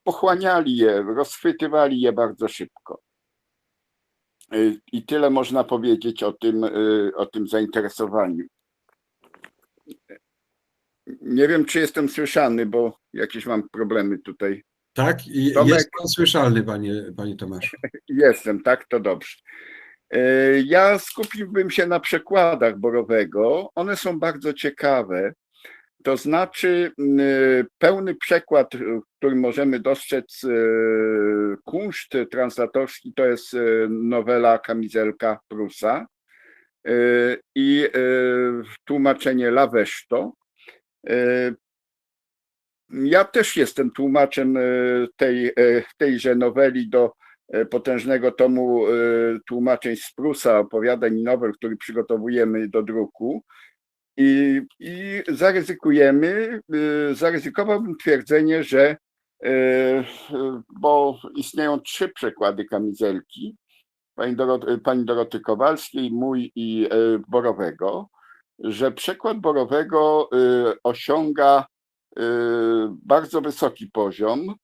pochłaniali je, rozchwytywali je bardzo szybko. I tyle można powiedzieć o tym zainteresowaniu. Nie wiem, czy jestem słyszany, bo jakieś mam problemy tutaj. Tak, i jest pan słyszalny, panie Tomaszu. Jestem, tak, to dobrze. Ja skupiłbym się na przekładach Borowego. One są bardzo ciekawe. To znaczy pełny przekład, który możemy dostrzec, kunszt translatorski, to jest nowela Kamizelka Prusa i tłumaczenie Laveszto. Ja też jestem tłumaczem tejże noweli do potężnego tomu tłumaczeń z Prusa, opowiadań i nowel, który przygotowujemy do druku. I zaryzykowałbym twierdzenie, że, bo istnieją 3 przekłady Kamizelki, pani Doroty Kowalskiej, mój i Borowego, że przekład Borowego osiąga bardzo wysoki poziom.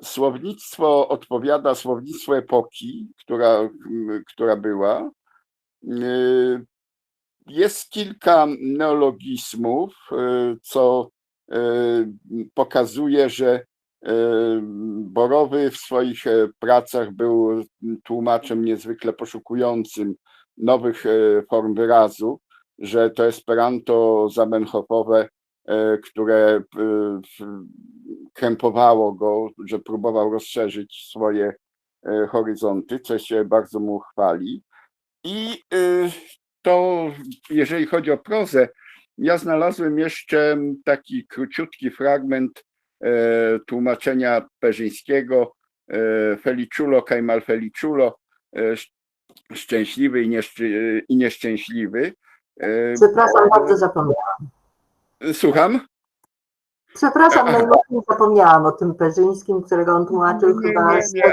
Słownictwo odpowiada słownictwu epoki, która była. Jest kilka neologizmów, co pokazuje, że Borowy w swoich pracach był tłumaczem niezwykle poszukującym nowych form wyrazu. że to Esperanto zamenhofowe, które krępowało go, że próbował rozszerzyć swoje horyzonty, co się bardzo mu chwali. I to, jeżeli chodzi o prozę, ja znalazłem jeszcze taki króciutki fragment tłumaczenia perzyńskiego Feliciulo Kaimal Feliciulo, szczęśliwy i nieszczęśliwy. Przepraszam, bardzo zapomniałam. Słucham? Przepraszam, najmocniej zapomniałam o tym perzyńskim, którego on tłumaczył chyba. Nie,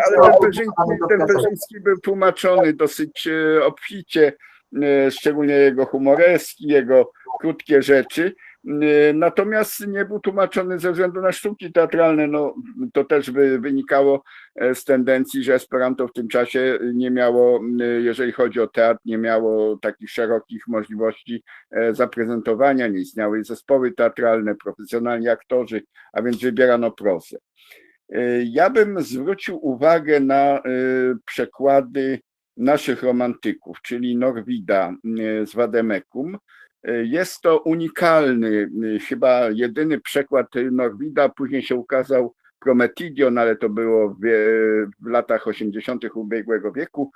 ale ten perzyński był tłumaczony dosyć obficie, szczególnie jego humoreski, jego krótkie rzeczy. Natomiast nie był tłumaczony ze względu na sztuki teatralne. No, to też by wynikało z tendencji, że Esperanto w tym czasie nie miało, jeżeli chodzi o teatr, nie miało takich szerokich możliwości zaprezentowania, nie istniały zespoły teatralne, profesjonalni aktorzy, a więc wybierano prozę. Ja bym zwrócił uwagę na przekłady naszych romantyków, czyli Norwida z Vademekum. Jest to unikalny, chyba jedyny przekład Norwida, później się ukazał Prometidion, ale to było w latach 80. ubiegłego wieku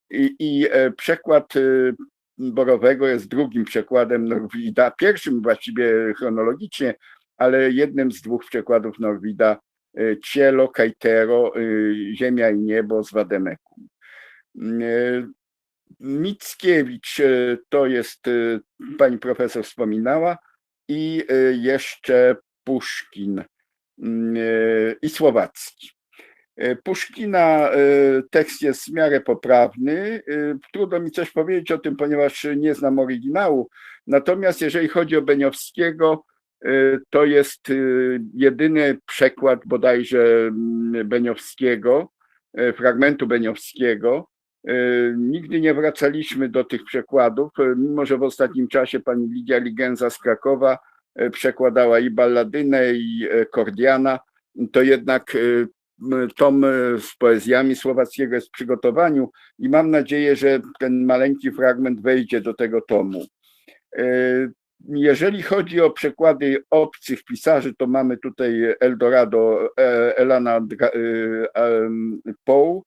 i przekład Borowego jest drugim przekładem Norwida, pierwszym właściwie chronologicznie, ale jednym z dwóch przekładów Norwida, Cielo, Kaitero, Ziemia i niebo z Vademekum. Mickiewicz to jest, pani profesor wspominała, i jeszcze Puszkin i Słowacki. Puszkina tekst jest w miarę poprawny. Trudno mi coś powiedzieć o tym, ponieważ nie znam oryginału. Natomiast jeżeli chodzi o Beniowskiego, to jest jedyny przekład bodajże Beniowskiego, fragmentu Beniowskiego. Nigdy nie wracaliśmy do tych przekładów, mimo że w ostatnim czasie pani Lidia Ligenza z Krakowa przekładała i Balladynę, i Kordiana, to jednak tom z poezjami Słowackiego jest w przygotowaniu i mam nadzieję, że ten maleńki fragment wejdzie do tego tomu. Jeżeli chodzi o przekłady obcych pisarzy, to mamy tutaj Eldorado Elana Poe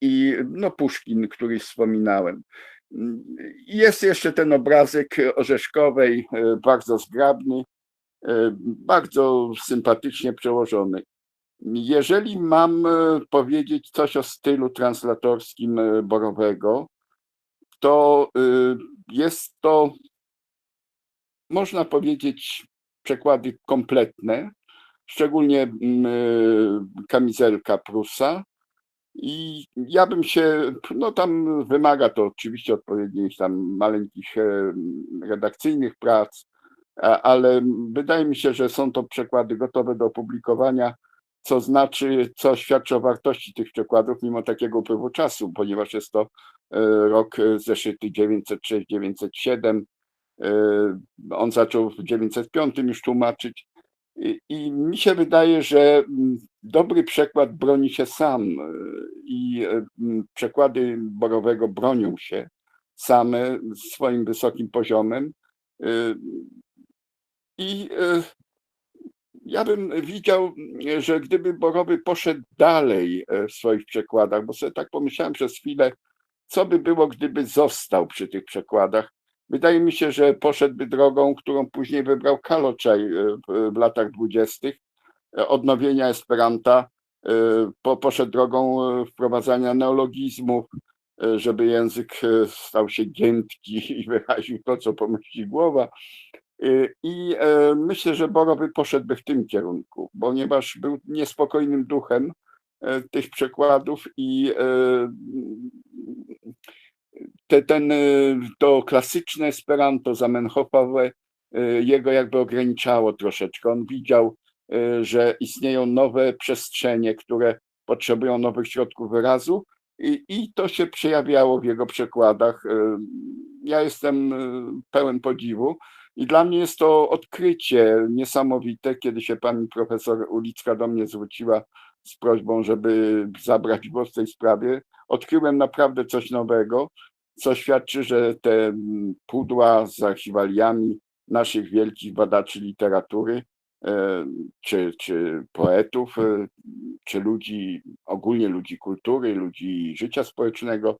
i no, Puszkin, który wspominałem. Jest jeszcze ten obrazek Orzeszkowej, bardzo zgrabny, bardzo sympatycznie przełożony. Jeżeli mam powiedzieć coś o stylu translatorskim Borowego, to jest to, można powiedzieć, przekłady kompletne, szczególnie Kamizelka Prusa. I ja bym się, no tam wymaga to oczywiście odpowiednich tam maleńkich redakcyjnych prac, ale wydaje mi się, że są to przekłady gotowe do opublikowania, co znaczy, co świadczy o wartości tych przekładów mimo takiego upływu czasu, ponieważ jest to rok zeszyty 906-907, on zaczął w 905 już tłumaczyć. I mi się wydaje, że dobry przekład broni się sam i przekłady Borowego bronią się same swoim wysokim poziomem. I ja bym widział, że gdyby Borowy poszedł dalej w swoich przekładach, bo sobie tak pomyślałem przez chwilę, co by było, gdyby został przy tych przekładach. Wydaje mi się, że poszedłby drogą, którą później wybrał Kaloczaj w latach 20. Odnowienia Esperanta, poszedł drogą wprowadzania neologizmów, żeby język stał się giętki i wyraził to, co pomyśli głowa. I myślę, że Borowy poszedłby w tym kierunku, ponieważ był niespokojnym duchem tych przekładów i to klasyczne Esperanto zamenhofowe jego jakby ograniczało troszeczkę. On widział, że istnieją nowe przestrzenie, które potrzebują nowych środków wyrazu i to się przejawiało w jego przekładach. Ja jestem pełen podziwu i dla mnie jest to odkrycie niesamowite, kiedy się pani profesor Ulicka do mnie zwróciła z prośbą, żeby zabrać głos w tej sprawie. Odkryłem naprawdę coś nowego co świadczy, że te pudła z archiwaliami naszych wielkich badaczy literatury, czy poetów, czy ludzi, ogólnie ludzi kultury, ludzi życia społecznego,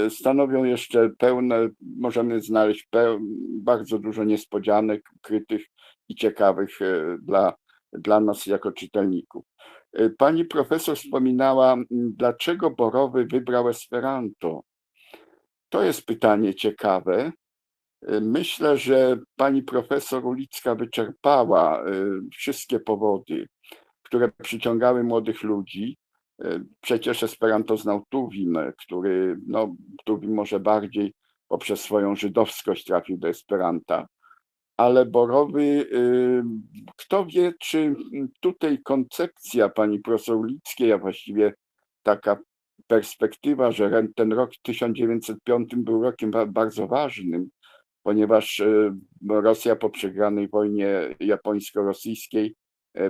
stanowią jeszcze pełne, możemy znaleźć bardzo dużo niespodzianek, ukrytych i ciekawych dla nas jako czytelników. Pani profesor wspominała, dlaczego Borowy wybrał Esperanto. To jest pytanie ciekawe. Myślę, że pani profesor Ulicka wyczerpała wszystkie powody, które przyciągały młodych ludzi. Przecież Esperanto znał Tuwim, który, no, Tuwim może bardziej poprzez swoją żydowskość trafił do Esperanta. Ale Borowy, kto wie, czy tutaj koncepcja pani profesor Ulickiej, a właściwie taka perspektywa, że ten rok 1905 był rokiem bardzo ważnym, ponieważ Rosja po przegranej wojnie japońsko-rosyjskiej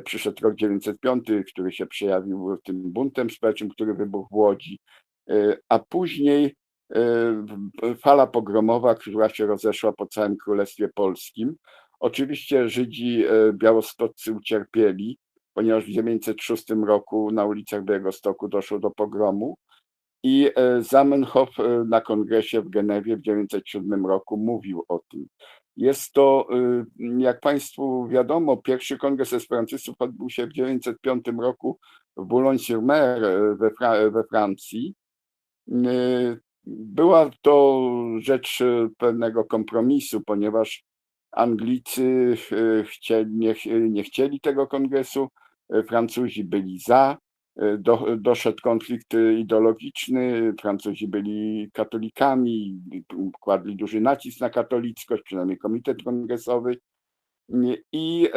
przyszedł rok 1905, który się przejawił tym buntem społecznym, który wybuchł w Łodzi, a później fala pogromowa, która się rozeszła po całym Królestwie Polskim. Oczywiście Żydzi białostoccy ucierpieli, ponieważ w 1906 roku na ulicach Białegostoku doszło do pogromu i Zamenhof na kongresie w Genewie w 1907 roku mówił o tym. Jest to, jak Państwu wiadomo, pierwszy kongres esperantystów odbył się w 1905 roku w Boulogne-sur-Mer we Francji. Była to rzecz pewnego kompromisu, ponieważ Anglicy nie chcieli tego kongresu, Francuzi byli za, doszedł konflikt ideologiczny, Francuzi byli katolikami, kładli duży nacisk na katolickość, przynajmniej komitet kongresowy, i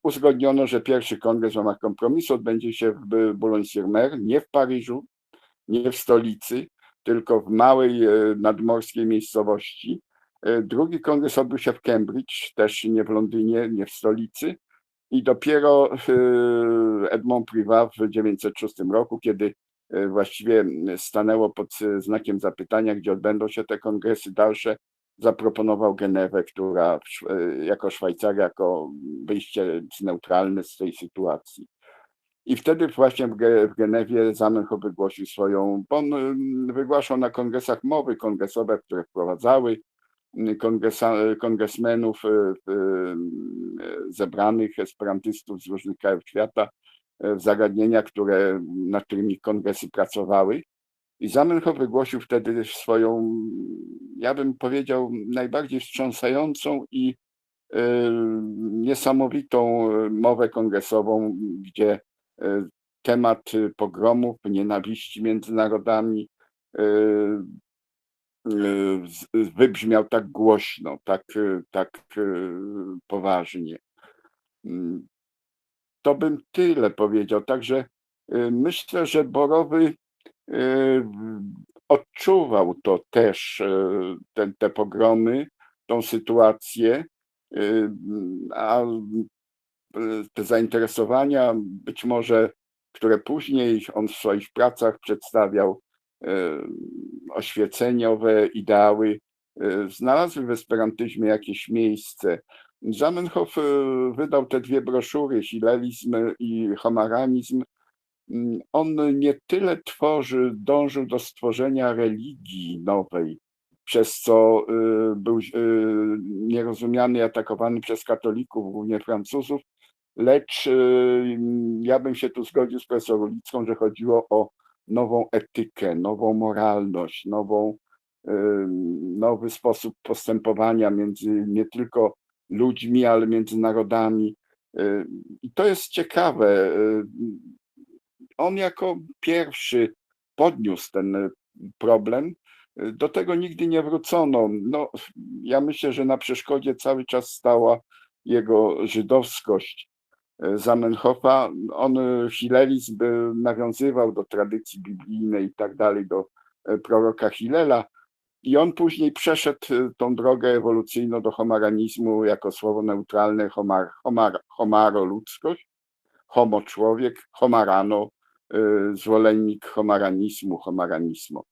uzgodniono, że pierwszy kongres w ramach kompromisu odbędzie się w Boulogne-sur-Mer, nie w Paryżu, nie w stolicy, tylko w małej nadmorskiej miejscowości. Drugi kongres odbył się w Cambridge, też nie w Londynie, nie w stolicy. I dopiero Edmond Privat w 1906 roku, kiedy właściwie stanęło pod znakiem zapytania, gdzie odbędą się te kongresy dalsze, zaproponował Genewę, która jako Szwajcaria, jako wyjście neutralne z tej sytuacji. I wtedy właśnie w Genewie Zamenhof wygłosił swoją, on wygłaszał na kongresach mowy kongresowe, które wprowadzały kongresmenów zebranych esperantystów z różnych krajów świata w zagadnienia, nad którymi kongresy pracowały. I Zamenhof wygłosił wtedy swoją, ja bym powiedział, najbardziej wstrząsającą i niesamowitą mowę kongresową, gdzie temat pogromów, nienawiści między narodami wybrzmiał tak głośno, tak poważnie. To bym tyle powiedział. Także myślę, że Borowy odczuwał to też, te pogromy, tą sytuację, a te zainteresowania, być może, które później on w swoich pracach przedstawiał, oświeceniowe ideały, znalazły w esperantyzmie jakieś miejsce. Zamenhof wydał te dwie broszury, Hilelizm i Homaranizm. On nie tyle dążył do stworzenia religii nowej, przez co był nierozumiany i atakowany przez katolików, głównie Francuzów, lecz ja bym się tu zgodził z profesorą Ulicką, że chodziło o nową etykę, nową moralność, nowy sposób postępowania między nie tylko ludźmi, ale między narodami. I to jest ciekawe. On jako pierwszy podniósł ten problem. Do tego nigdy nie wrócono. No, ja myślę, że na przeszkodzie cały czas stała jego żydowskość Zamenhofa. On hilelizm nawiązywał do tradycji biblijnej i tak dalej, do proroka Hilela. I on później przeszedł tą drogę ewolucyjną do homaranizmu jako słowo neutralne, homaro ludzkość, homo człowiek, homarano zwolennik homaranizmu, homaranismo.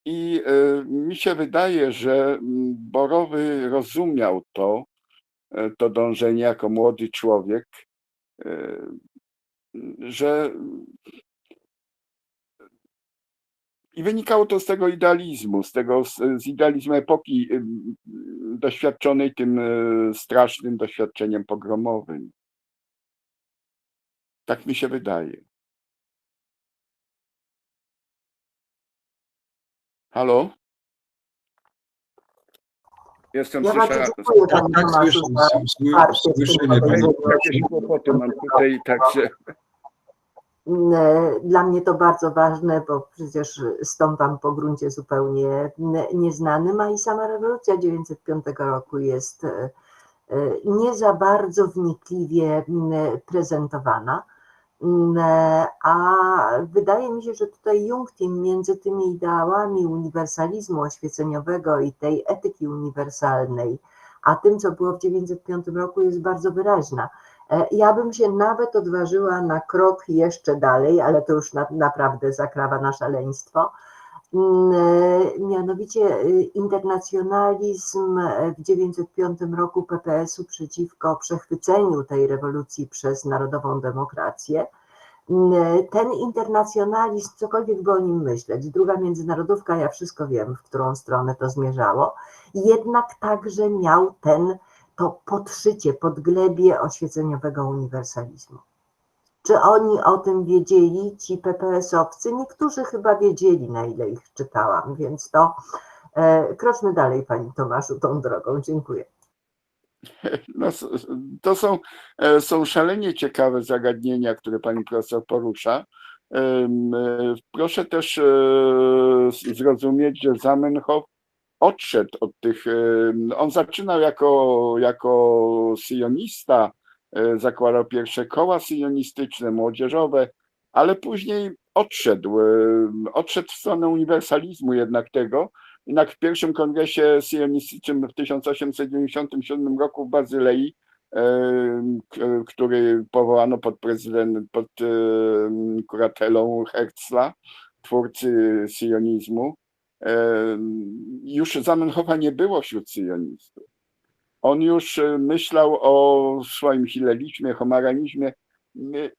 I mi się wydaje, że Borowy rozumiał to dążenie jako młody człowiek, że i wynikało to z tego idealizmu, z idealizmu epoki doświadczonej tym strasznym doświadczeniem pogromowym. Tak mi się wydaje. Halo? Jestem Ja bardzo słyszany. dziękuję Tak, Panie tak, Tomaszu za wsparcie w tym słyszymy Panią. podejrzeniu. Jakieś kłopoty mam tutaj, także Dla mnie to bardzo ważne, bo przecież stąpam po gruncie zupełnie nieznanym, a i sama rewolucja 905 roku jest nie za bardzo wnikliwie prezentowana. A wydaje mi się, że tutaj Jungtim między tymi ideałami uniwersalizmu oświeceniowego i tej etyki uniwersalnej, a tym, co było w 905 roku, jest bardzo wyraźna. Ja bym się nawet odważyła na krok jeszcze dalej, ale to już naprawdę zakrawa na szaleństwo. Mianowicie internacjonalizm w 905 roku PPS-u przeciwko przechwyceniu tej rewolucji przez narodową demokrację. Ten internacjonalizm, cokolwiek by o nim myśleć, druga międzynarodówka, ja wszystko wiem, w którą stronę to zmierzało, jednak także miał to podszycie, podglebie oświeceniowego uniwersalizmu. Czy oni o tym wiedzieli, ci PPS-owcy? Niektórzy chyba wiedzieli, na ile ich czytałam, więc to kroczmy dalej, Pani Tomaszu, tą drogą. Dziękuję. no, to są szalenie ciekawe zagadnienia, które pani profesor porusza. Proszę też zrozumieć, że Zamenhof odszedł od tych, on zaczynał jako syjonista, zakładał pierwsze koła syjonistyczne, młodzieżowe, ale później odszedł w stronę uniwersalizmu jednak tego. Jednak w pierwszym kongresie syjonistycznym w 1897 roku w Bazylei, który powołano pod kuratelą Herzla, twórcy syjonizmu, już Zamenhofa nie było wśród syjonistów. On już myślał o swoim hilelizmie, homaranizmie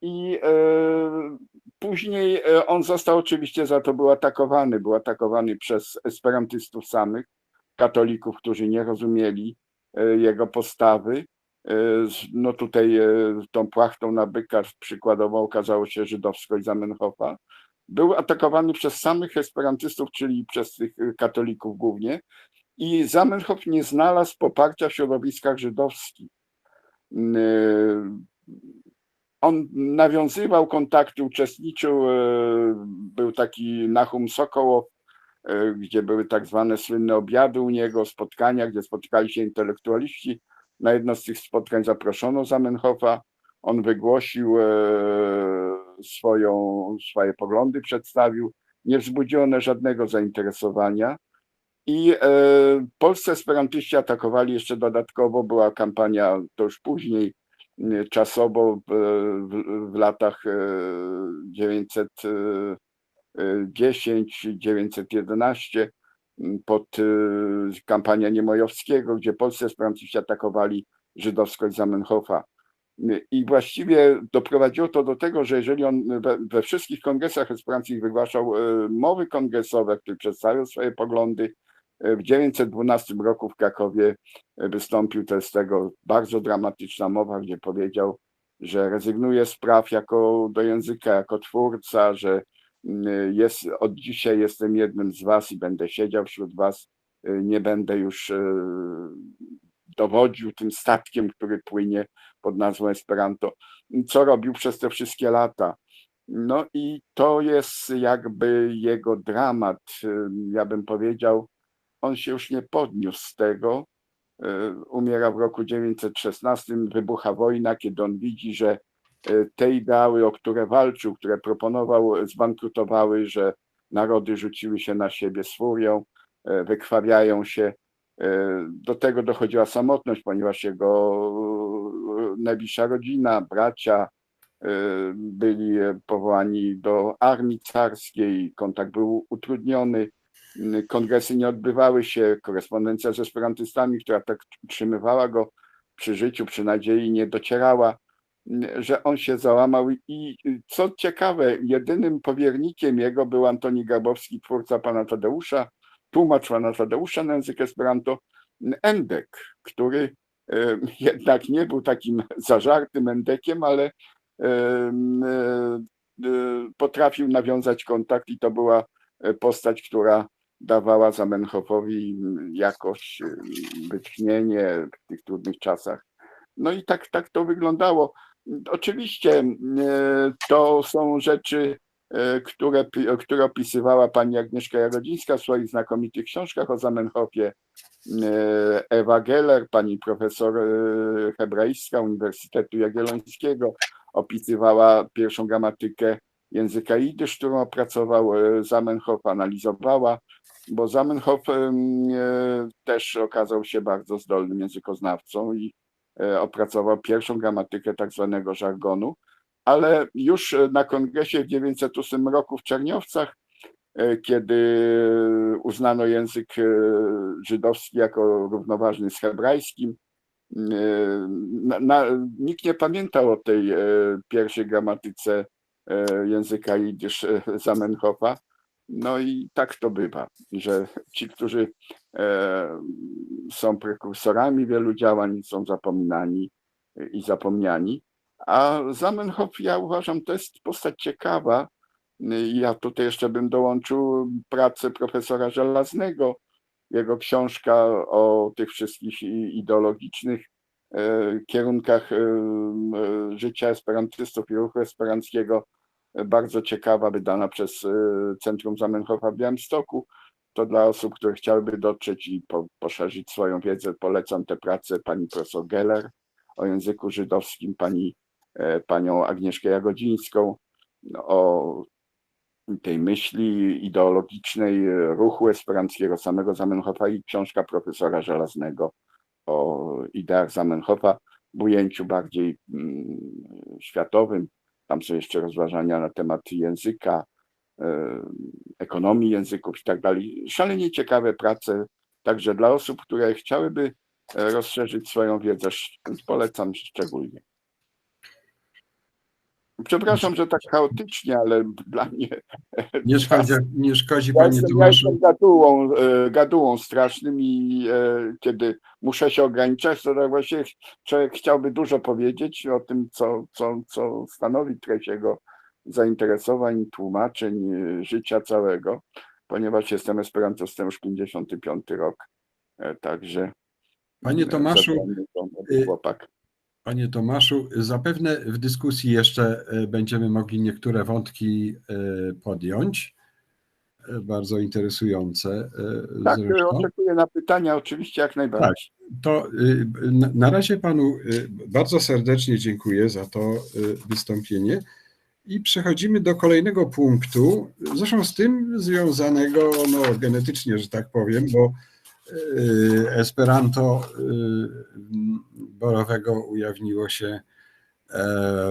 i później on został oczywiście za to był atakowany przez esperantystów samych, katolików, którzy nie rozumieli jego postawy. No tutaj tą płachtą na byka przykładowo okazało się żydowskość Zamenhofa. Był atakowany przez samych esperantystów, czyli przez tych katolików głównie, i Zamenhof nie znalazł poparcia w środowiskach żydowskich. On nawiązywał kontakty, uczestniczył, był taki Nahum Sokołow, gdzie były tak zwane słynne obiady u niego, spotkania, gdzie spotykali się intelektualiści. Na jedno z tych spotkań zaproszono Zamenhofa. On wygłosił swoje poglądy, przedstawił. Nie wzbudziło one żadnego zainteresowania. I polscy esperantyści atakowali jeszcze dodatkowo, była kampania to już później, czasowo w latach 910-911 pod kampania Niemojowskiego, gdzie polscy esperantyści atakowali żydowskość Zamenhofa. I właściwie doprowadziło to do tego, że jeżeli on we wszystkich kongresach esperanckich wygłaszał mowy kongresowe, w których przedstawiał swoje poglądy, w 912 roku w Krakowie wystąpił, to jest tego bardzo dramatyczna mowa, gdzie powiedział, że rezygnuje z praw do języka, jako twórca, że od dzisiaj jestem jednym z was i będę siedział wśród was, nie będę już dowodził tym statkiem, który płynie pod nazwą Esperanto, co robił przez te wszystkie lata. No i to jest jakby jego dramat, ja bym powiedział. On się już nie podniósł z tego. Umiera w roku 916, wybucha wojna, kiedy on widzi, że te ideały, o które walczył, które proponował, zbankrutowały, że narody rzuciły się na siebie z furią, wykrwawiają się. Do tego dochodziła samotność, ponieważ jego najbliższa rodzina, bracia byli powołani do armii carskiej, kontakt był utrudniony. kongresy nie odbywały się, korespondencja z esperantystami, która tak utrzymywała go przy życiu, przy nadziei, nie docierała, że on się załamał i co ciekawe, jedynym powiernikiem jego był Antoni Grabowski, twórca pana Tadeusza, tłumacz pana Tadeusza na język esperanto, endek, który jednak nie był takim zażartym endekiem, ale potrafił nawiązać kontakt i to była postać, która dawała Zamenhofowi jakoś wytchnienie w tych trudnych czasach. No i tak to wyglądało. Oczywiście to są rzeczy, które opisywała pani Agnieszka Jagodzińska w swoich znakomitych książkach o Zamenhofie. Ewa Geller, pani profesor hebrajska Uniwersytetu Jagiellońskiego, opisywała pierwszą gramatykę języka jidysz, którą opracował Zamenhof, analizowała, bo Zamenhof też okazał się bardzo zdolnym językoznawcą i opracował pierwszą gramatykę tak zwanego żargonu, ale już na kongresie w 1908 roku w Czerniowcach, kiedy uznano język żydowski jako równoważny z hebrajskim, nikt nie pamiętał o tej pierwszej gramatyce języka jidysz Zamenhofa. No i tak to bywa, że ci, którzy są prekursorami wielu działań, są zapominani i zapomniani. A Zamenhof, ja uważam, to jest postać ciekawa. Ja tutaj jeszcze bym dołączył pracę profesora Żelaznego, jego książka o tych wszystkich ideologicznych kierunkach życia esperantystów i ruchu esperanckiego, bardzo ciekawa, wydana przez Centrum Zamenhofa w Białymstoku. To dla osób, które chciałyby dotrzeć i poszerzyć swoją wiedzę, polecam tę pracę pani profesor Geller o języku żydowskim, panią Agnieszkę Jagodzińską o tej myśli ideologicznej ruchu esperanckiego samego Zamenhofa i książka profesora Żelaznego o ideach Zamenhofa w ujęciu bardziej światowym. Tam są jeszcze rozważania na temat języka, ekonomii języków i tak dalej. Szalenie ciekawe prace, także dla osób, które chciałyby rozszerzyć swoją wiedzę, polecam szczególnie. Przepraszam, że tak chaotycznie, ale dla mnie... Nie szkodzi Ja panie Tomaszu. jestem gadułą strasznym i kiedy muszę się ograniczać, to tak właśnie człowiek chciałby dużo powiedzieć o tym, co stanowi treść jego zainteresowań, tłumaczeń, życia całego, ponieważ jestem esperantostą już 55 rok, także... Panie Tomaszu, chłopak. Panie Tomaszu, zapewne w dyskusji jeszcze będziemy mogli niektóre wątki podjąć, bardzo interesujące. Tak, zresztą. oczekuję na pytania, oczywiście jak najbardziej. Tak, to na razie panu bardzo serdecznie dziękuję za to wystąpienie i przechodzimy do kolejnego punktu, zresztą z tym związanego genetycznie, że tak powiem, bo Esperanto Borowego ujawniło się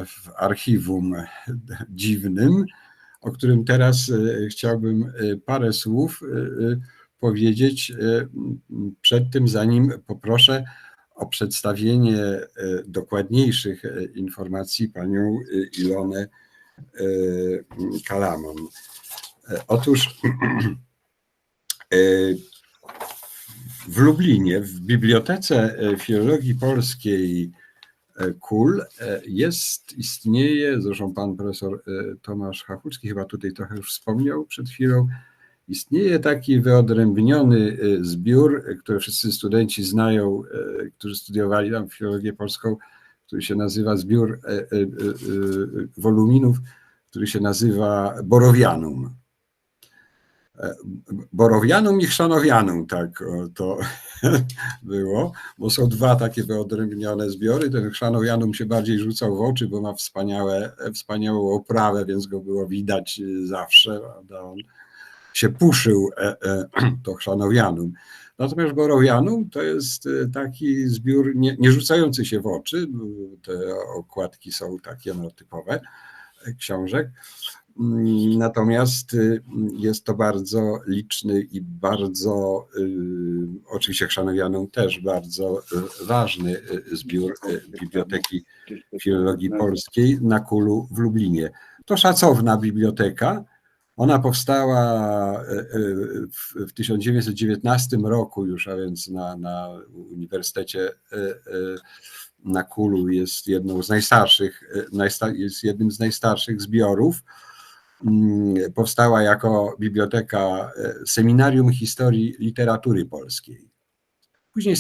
w archiwum dziwnym, o którym teraz chciałbym parę słów powiedzieć przed tym, zanim poproszę o przedstawienie dokładniejszych informacji panią Ilonę Kalamon. Otóż w Lublinie, w Bibliotece Filologii Polskiej KUL istnieje, zresztą pan profesor Tomasz Hachucki chyba tutaj trochę już wspomniał przed chwilą, istnieje taki wyodrębniony zbiór, który wszyscy studenci znają, którzy studiowali tam filologię polską, który się nazywa zbiór woluminów, który się nazywa Borowianum. Borowianum i Chrzanowianum, tak to było, bo są dwa takie wyodrębnione zbiory. Ten Chrzanowianum się bardziej rzucał w oczy, bo ma wspaniałą oprawę, więc go było widać zawsze, prawda? On się puszył, to Chrzanowianum. Natomiast Borowianum to jest taki zbiór nie rzucający się w oczy, te okładki są takie typowe książek. Natomiast jest to bardzo liczny i bardzo, oczywiście chrzanowianą też, bardzo ważny zbiór Biblioteki Filologii Polskiej na Kulu w Lublinie. To szacowna biblioteka. Ona powstała w 1919 roku już, a więc na Uniwersytecie na Kulu jest jedną z jest jednym z najstarszych zbiorów. Powstała jako biblioteka Seminarium Historii Literatury Polskiej. Później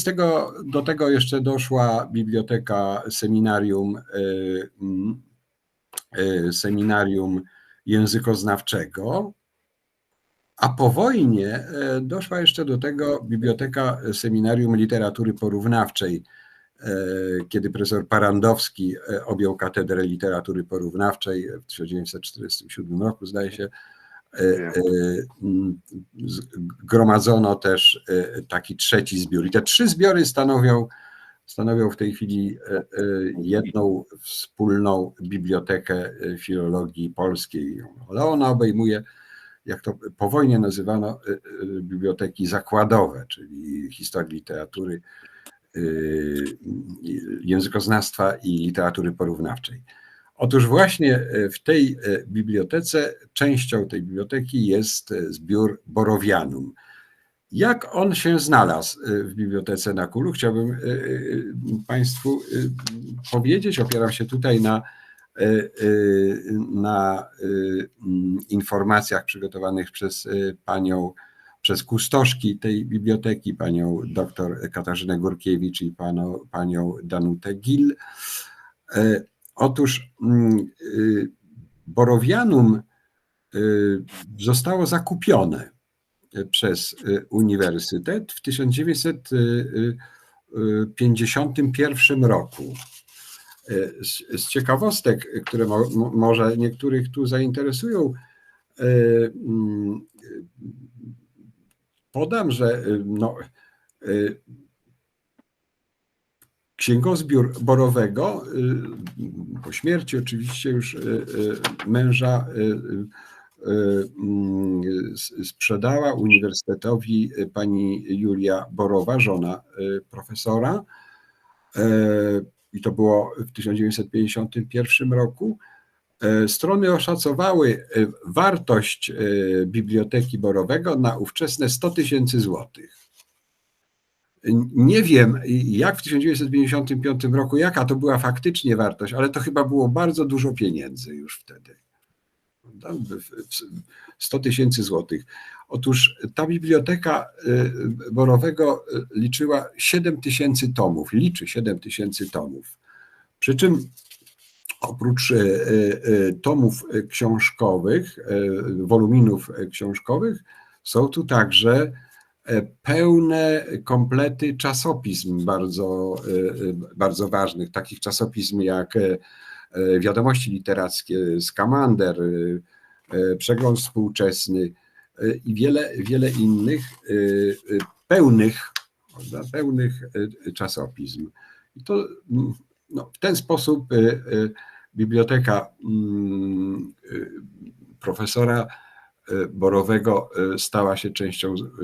do tego jeszcze doszła biblioteka seminarium językoznawczego, a po wojnie doszła jeszcze do tego biblioteka Seminarium Literatury Porównawczej, kiedy profesor Parandowski objął katedrę literatury porównawczej w 1947 roku, zdaje się, gromadzono też taki trzeci zbiór. I te trzy zbiory stanowią w tej chwili jedną wspólną bibliotekę filologii polskiej, ale ona obejmuje, jak to po wojnie nazywano, biblioteki zakładowe, czyli historii literatury, językoznawstwa i literatury porównawczej. Otóż właśnie w tej bibliotece, częścią tej biblioteki jest zbiór Borowianum. Jak on się znalazł w Bibliotece na Kulu? Chciałbym Państwu powiedzieć, opieram się tutaj na informacjach przygotowanych przez kustoszki tej biblioteki, panią dr Katarzynę Górkiewicz i panią Danutę Gill. Otóż Borowianum zostało zakupione przez uniwersytet w 1951 roku. Z ciekawostek, które może niektórych tu zainteresują, podam, że księgozbiór Borowego po śmierci oczywiście już męża sprzedała uniwersytetowi pani Julia Borowa, żona profesora, i to było w 1951 roku. Strony oszacowały wartość Biblioteki Borowego na ówczesne 100 000 złotych. Nie wiem, jak w 1955 roku, jaka to była faktycznie wartość, ale to chyba było bardzo dużo pieniędzy już wtedy. 100 000 złotych. Otóż ta Biblioteka Borowego liczyła 7 000 tomów, liczy 7 000 tomów. Przy czym oprócz tomów książkowych, woluminów książkowych, są tu także pełne komplety czasopism bardzo ważnych, takich czasopism jak Wiadomości Literackie, Skamander, Przegląd Współczesny i wiele innych pełnych czasopism. I to w ten sposób biblioteka profesora Borowego stała się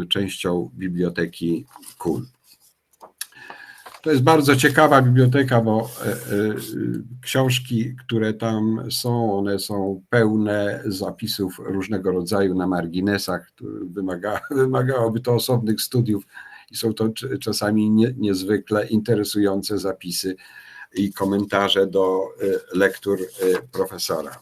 częścią Biblioteki KUL. To jest bardzo ciekawa biblioteka, bo książki, które tam są, one są pełne zapisów różnego rodzaju na marginesach. Wymagałoby to osobnych studiów i są to czasami niezwykle interesujące zapisy i komentarze do lektur profesora.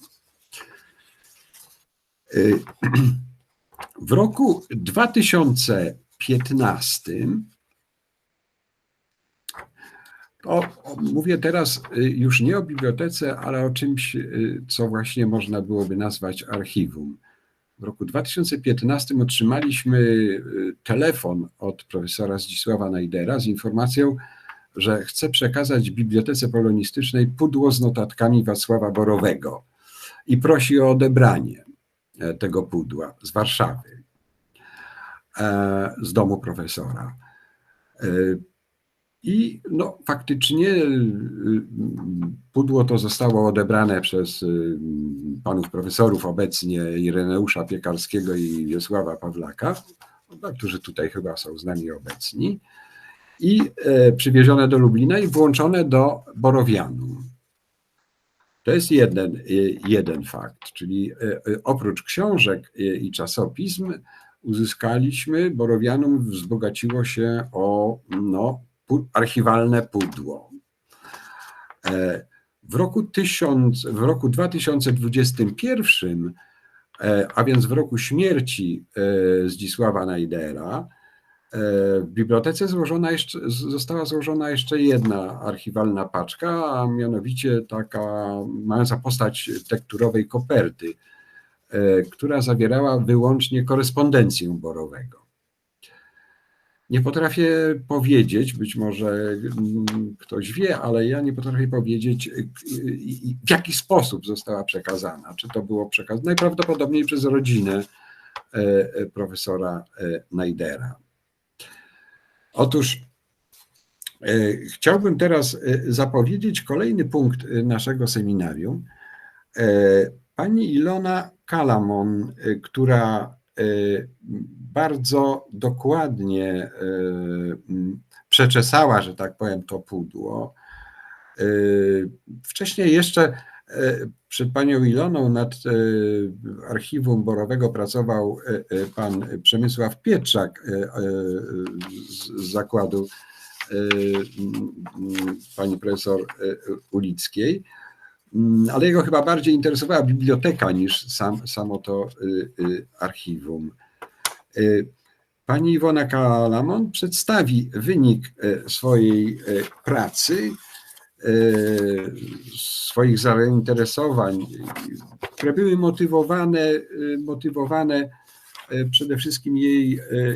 W roku 2015, mówię teraz już nie o bibliotece, ale o czymś, co właśnie można byłoby nazwać archiwum. W roku 2015 otrzymaliśmy telefon od profesora Zdzisława Najdera z informacją, że chce przekazać Bibliotece Polonistycznej pudło z notatkami Wacława Borowego i prosi o odebranie tego pudła z Warszawy, z domu profesora. I no, faktycznie pudło to zostało odebrane przez panów profesorów obecnie, Ireneusza Piekarskiego i Wiesława Pawlaka, którzy tutaj chyba są z nami obecni, i przywiezione do Lublina i włączone do Borowianu. To jest jeden fakt, czyli oprócz książek i czasopism uzyskaliśmy, Borowianum wzbogaciło się o archiwalne pudło. W roku 2021, a więc w roku śmierci Zdzisława Najdera, w bibliotece została złożona jeszcze jedna archiwalna paczka, a mianowicie taka mająca postać tekturowej koperty, która zawierała wyłącznie korespondencję Borowego. Nie potrafię powiedzieć, być może ktoś wie, ale ja nie potrafię powiedzieć, w jaki sposób została przekazana. Czy to było przekazane? Najprawdopodobniej przez rodzinę profesora Najdera. Otóż chciałbym teraz zapowiedzieć kolejny punkt naszego seminarium. Pani Ilona Kalamon, która bardzo dokładnie przeczesała, że tak powiem, to pudło. Wcześniej jeszcze przed panią Iloną nad archiwum Borowego pracował pan Przemysław Pietrzak z zakładu pani profesor Ulickiej, ale jego chyba bardziej interesowała biblioteka niż samo to archiwum. Pani Iwona Kalamon przedstawi wynik swojej pracy, swoich zainteresowań, które były motywowane przede wszystkim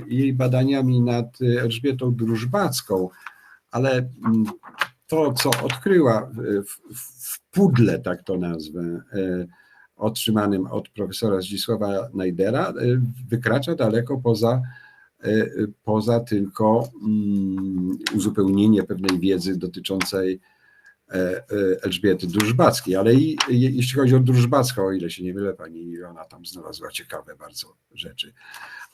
jej badaniami nad Elżbietą Drużbacką, ale to, co odkryła w pudle, tak to nazwę, otrzymanym od profesora Zdzisława Najdera, wykracza daleko poza tylko uzupełnienie pewnej wiedzy dotyczącej Elżbiety Drużbackiej, ale jeśli chodzi o Drużbacką, o ile się nie mylę, pani Ilona tam znalazła ciekawe bardzo rzeczy.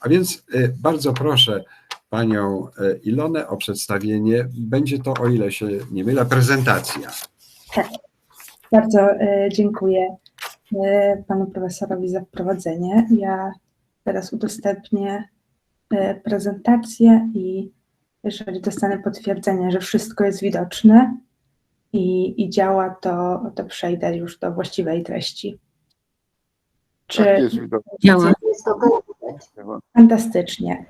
A więc bardzo proszę panią Ilonę o przedstawienie. Będzie to, o ile się nie mylę, prezentacja. Tak. Bardzo dziękuję panu profesorowi za wprowadzenie. Ja teraz udostępnię prezentację i jeżeli dostanę potwierdzenie, że wszystko jest widoczne i działa, to przejdę już do właściwej treści. Czy Tak, jest widoczne. Działa. Fantastycznie.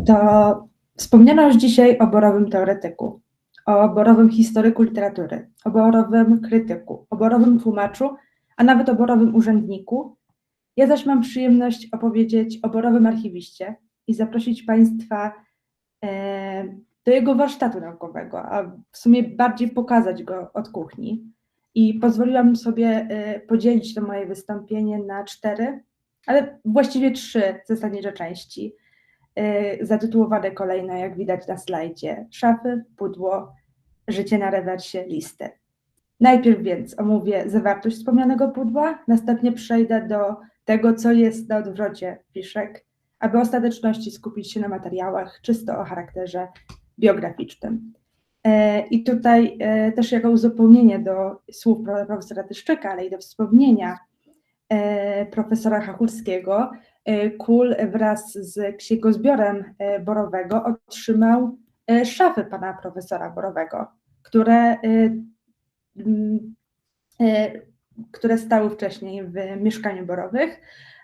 To wspomniano już dzisiaj o borowym teoretyku, o borowym historyku literatury, o borowym krytyku, o borowym tłumaczu, a nawet o borowym urzędniku. Ja zaś mam przyjemność opowiedzieć o borowym archiwiście i zaprosić Państwa do jego warsztatu naukowego, a w sumie bardziej pokazać go od kuchni. I pozwoliłam sobie podzielić to moje wystąpienie na 4, ale właściwie 3 zasadnicze części, zatytułowane kolejno, jak widać na slajdzie: szafy, pudło, życie na rewersie, listy. Najpierw więc omówię zawartość wspomnianego pudła, następnie przejdę do tego, co jest na odwrocie fiszek, aby w ostateczności skupić się na materiałach czysto o charakterze biograficznym. I tutaj też jako uzupełnienie do słów profesora Tyszczyka, ale i do wspomnienia profesora Chachulskiego, KUL wraz z księgozbiorem Borowego otrzymał szafy pana profesora Borowego, które stały wcześniej w mieszkaniu Borowych,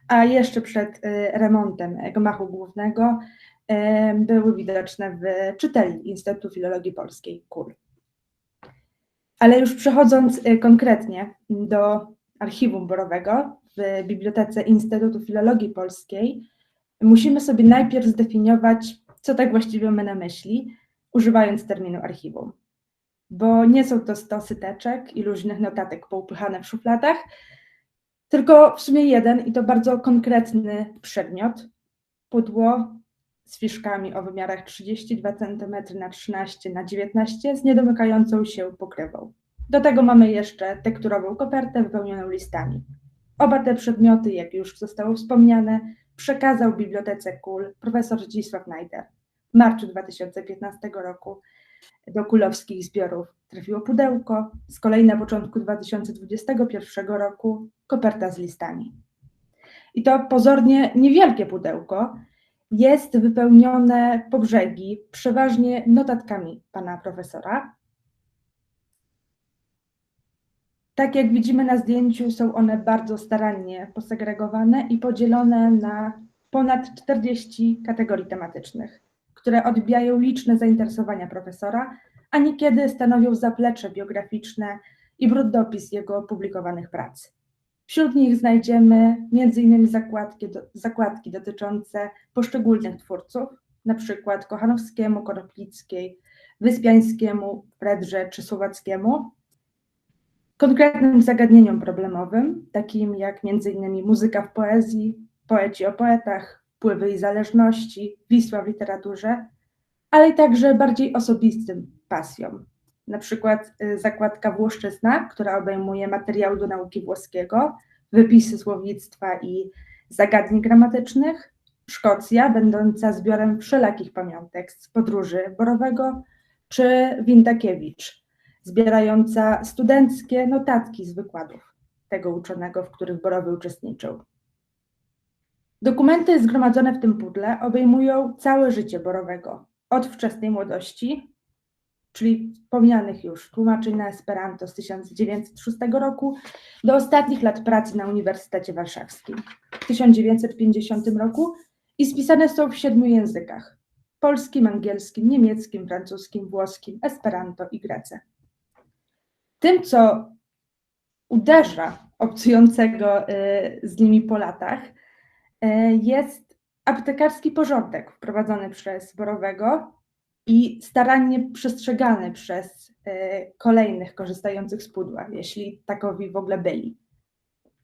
a jeszcze przed remontem gmachu głównego były widoczne w czytelni Instytutu Filologii Polskiej KUL. Ale już przechodząc konkretnie do archiwum Borowego w Bibliotece Instytutu Filologii Polskiej, musimy sobie najpierw zdefiniować, co tak właściwie mamy na myśli, używając terminu archiwum. Bo nie są to stosy teczek i luźnych notatek poupychane w szufladach, tylko w sumie jeden i to bardzo konkretny przedmiot, pudło z fiszkami o wymiarach 32 cm na 13 na 19 z niedomykającą się pokrywą. Do tego mamy jeszcze tekturową kopertę wypełnioną listami. Oba te przedmioty, jak już zostało wspomniane, przekazał Bibliotece KUL profesor Zdzisław Najder. W marcu 2015 roku do kulowskich zbiorów trafiło pudełko, z kolei na początku 2021 roku koperta z listami. I to pozornie niewielkie pudełko jest wypełnione po brzegi przeważnie notatkami pana profesora. Tak jak widzimy na zdjęciu, są one bardzo starannie posegregowane i podzielone na ponad 40 kategorii tematycznych, które odbijają liczne zainteresowania profesora, a niekiedy stanowią zaplecze biograficzne i brudopis jego opublikowanych prac. Wśród nich znajdziemy m.in. zakładki dotyczące poszczególnych twórców, na przykład Kochanowskiemu, Konoplickiej, Wyspiańskiemu, Fredrze czy Słowackiemu, konkretnym zagadnieniom problemowym, takim jak m.in. muzyka w poezji, poeci o poetach, wpływy i zależności, Wisła w literaturze, ale i także bardziej osobistym pasjom. Na przykład zakładka Włoszczyzna, która obejmuje materiały do nauki włoskiego, wypisy słownictwa i zagadnień gramatycznych, Szkocja, będąca zbiorem wszelakich pamiątek z podróży Borowego, czy Windakiewicz, zbierająca studenckie notatki z wykładów tego uczonego, w których Borowy uczestniczył. Dokumenty zgromadzone w tym pudle obejmują całe życie Borowego, od wczesnej młodości, czyli wspomnianych już tłumaczeń na Esperanto z 1906 roku, do ostatnich lat pracy na Uniwersytecie Warszawskim w 1950 roku i spisane są w 7 językach: polskim, angielskim, niemieckim, francuskim, włoskim, esperanto i grece. Tym, co uderza obcującego z nimi po latach, jest aptekarski porządek wprowadzony przez Borowego i starannie przestrzegany przez kolejnych korzystających z pudła, jeśli takowi w ogóle byli.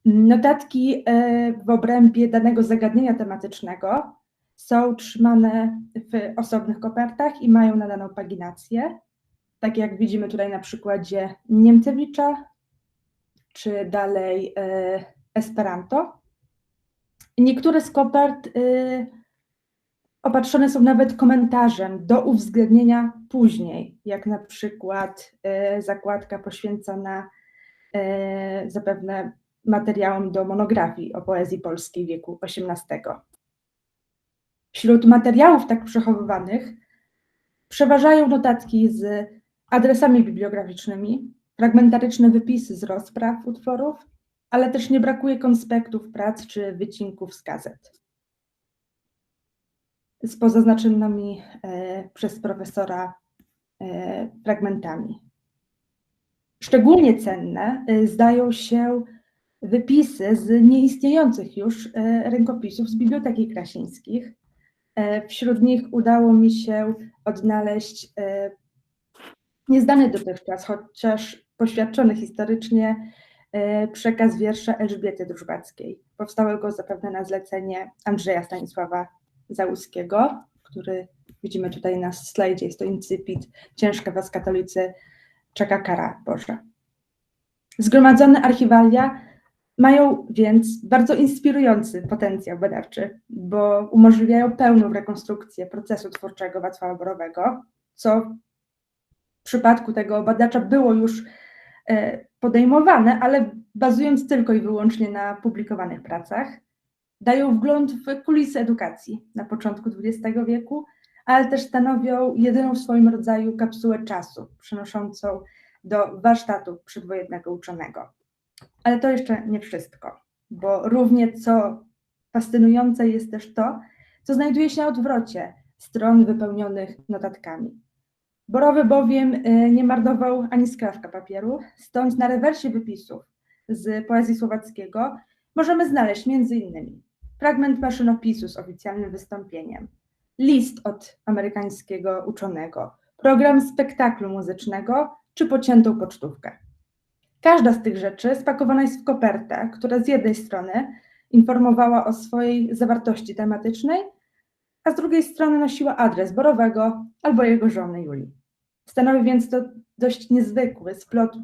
Notatki w obrębie danego zagadnienia tematycznego są trzymane w osobnych kopertach i mają nadaną paginację, tak jak widzimy tutaj na przykładzie Niemcewicza, czy dalej Esperanto. Niektóre z kopert opatrzone są nawet komentarzem do uwzględnienia później, jak na przykład zakładka poświęcona zapewne materiałom do monografii o poezji polskiej wieku XVIII. Wśród materiałów tak przechowywanych przeważają notatki z adresami bibliograficznymi, fragmentaryczne wypisy z rozpraw utworów, ale też nie brakuje konspektów prac czy wycinków z gazet. Z pozaznaczonymi przez profesora fragmentami. Szczególnie cenne zdają się wypisy z nieistniejących już rękopisów z Biblioteki Krasińskich. Wśród nich udało mi się odnaleźć nieznany dotychczas, chociaż poświadczony historycznie, przekaz wiersza Elżbiety Drużbackiej, powstałego zapewne na zlecenie Andrzeja Stanisława Załuskiego, który widzimy tutaj na slajdzie, jest to incipit Ciężka was katolicy, czeka kara Boża. Zgromadzone archiwalia mają więc bardzo inspirujący potencjał badawczy, bo umożliwiają pełną rekonstrukcję procesu twórczego Wacława Borowego, co w przypadku tego badacza było już podejmowane, ale bazując tylko i wyłącznie na publikowanych pracach. Dają wgląd w kulisy edukacji na początku XX wieku, ale też stanowią jedyną w swoim rodzaju kapsułę czasu, przynoszącą do warsztatu przedwojennego uczonego. Ale to jeszcze nie wszystko, bo równie co fascynujące jest też to, co znajduje się na odwrocie stron wypełnionych notatkami. Borowy bowiem nie marnował ani skrawka papieru, stąd na rewersie wypisów z poezji słowackiego możemy znaleźć m.in. fragment maszynopisu z oficjalnym wystąpieniem, list od amerykańskiego uczonego, program spektaklu muzycznego czy pociętą pocztówkę. Każda z tych rzeczy spakowana jest w kopertę, która z jednej strony informowała o swojej zawartości tematycznej, a z drugiej strony nosiła adres Borowego albo jego żony Julii. Stanowi więc to dość niezwykły splot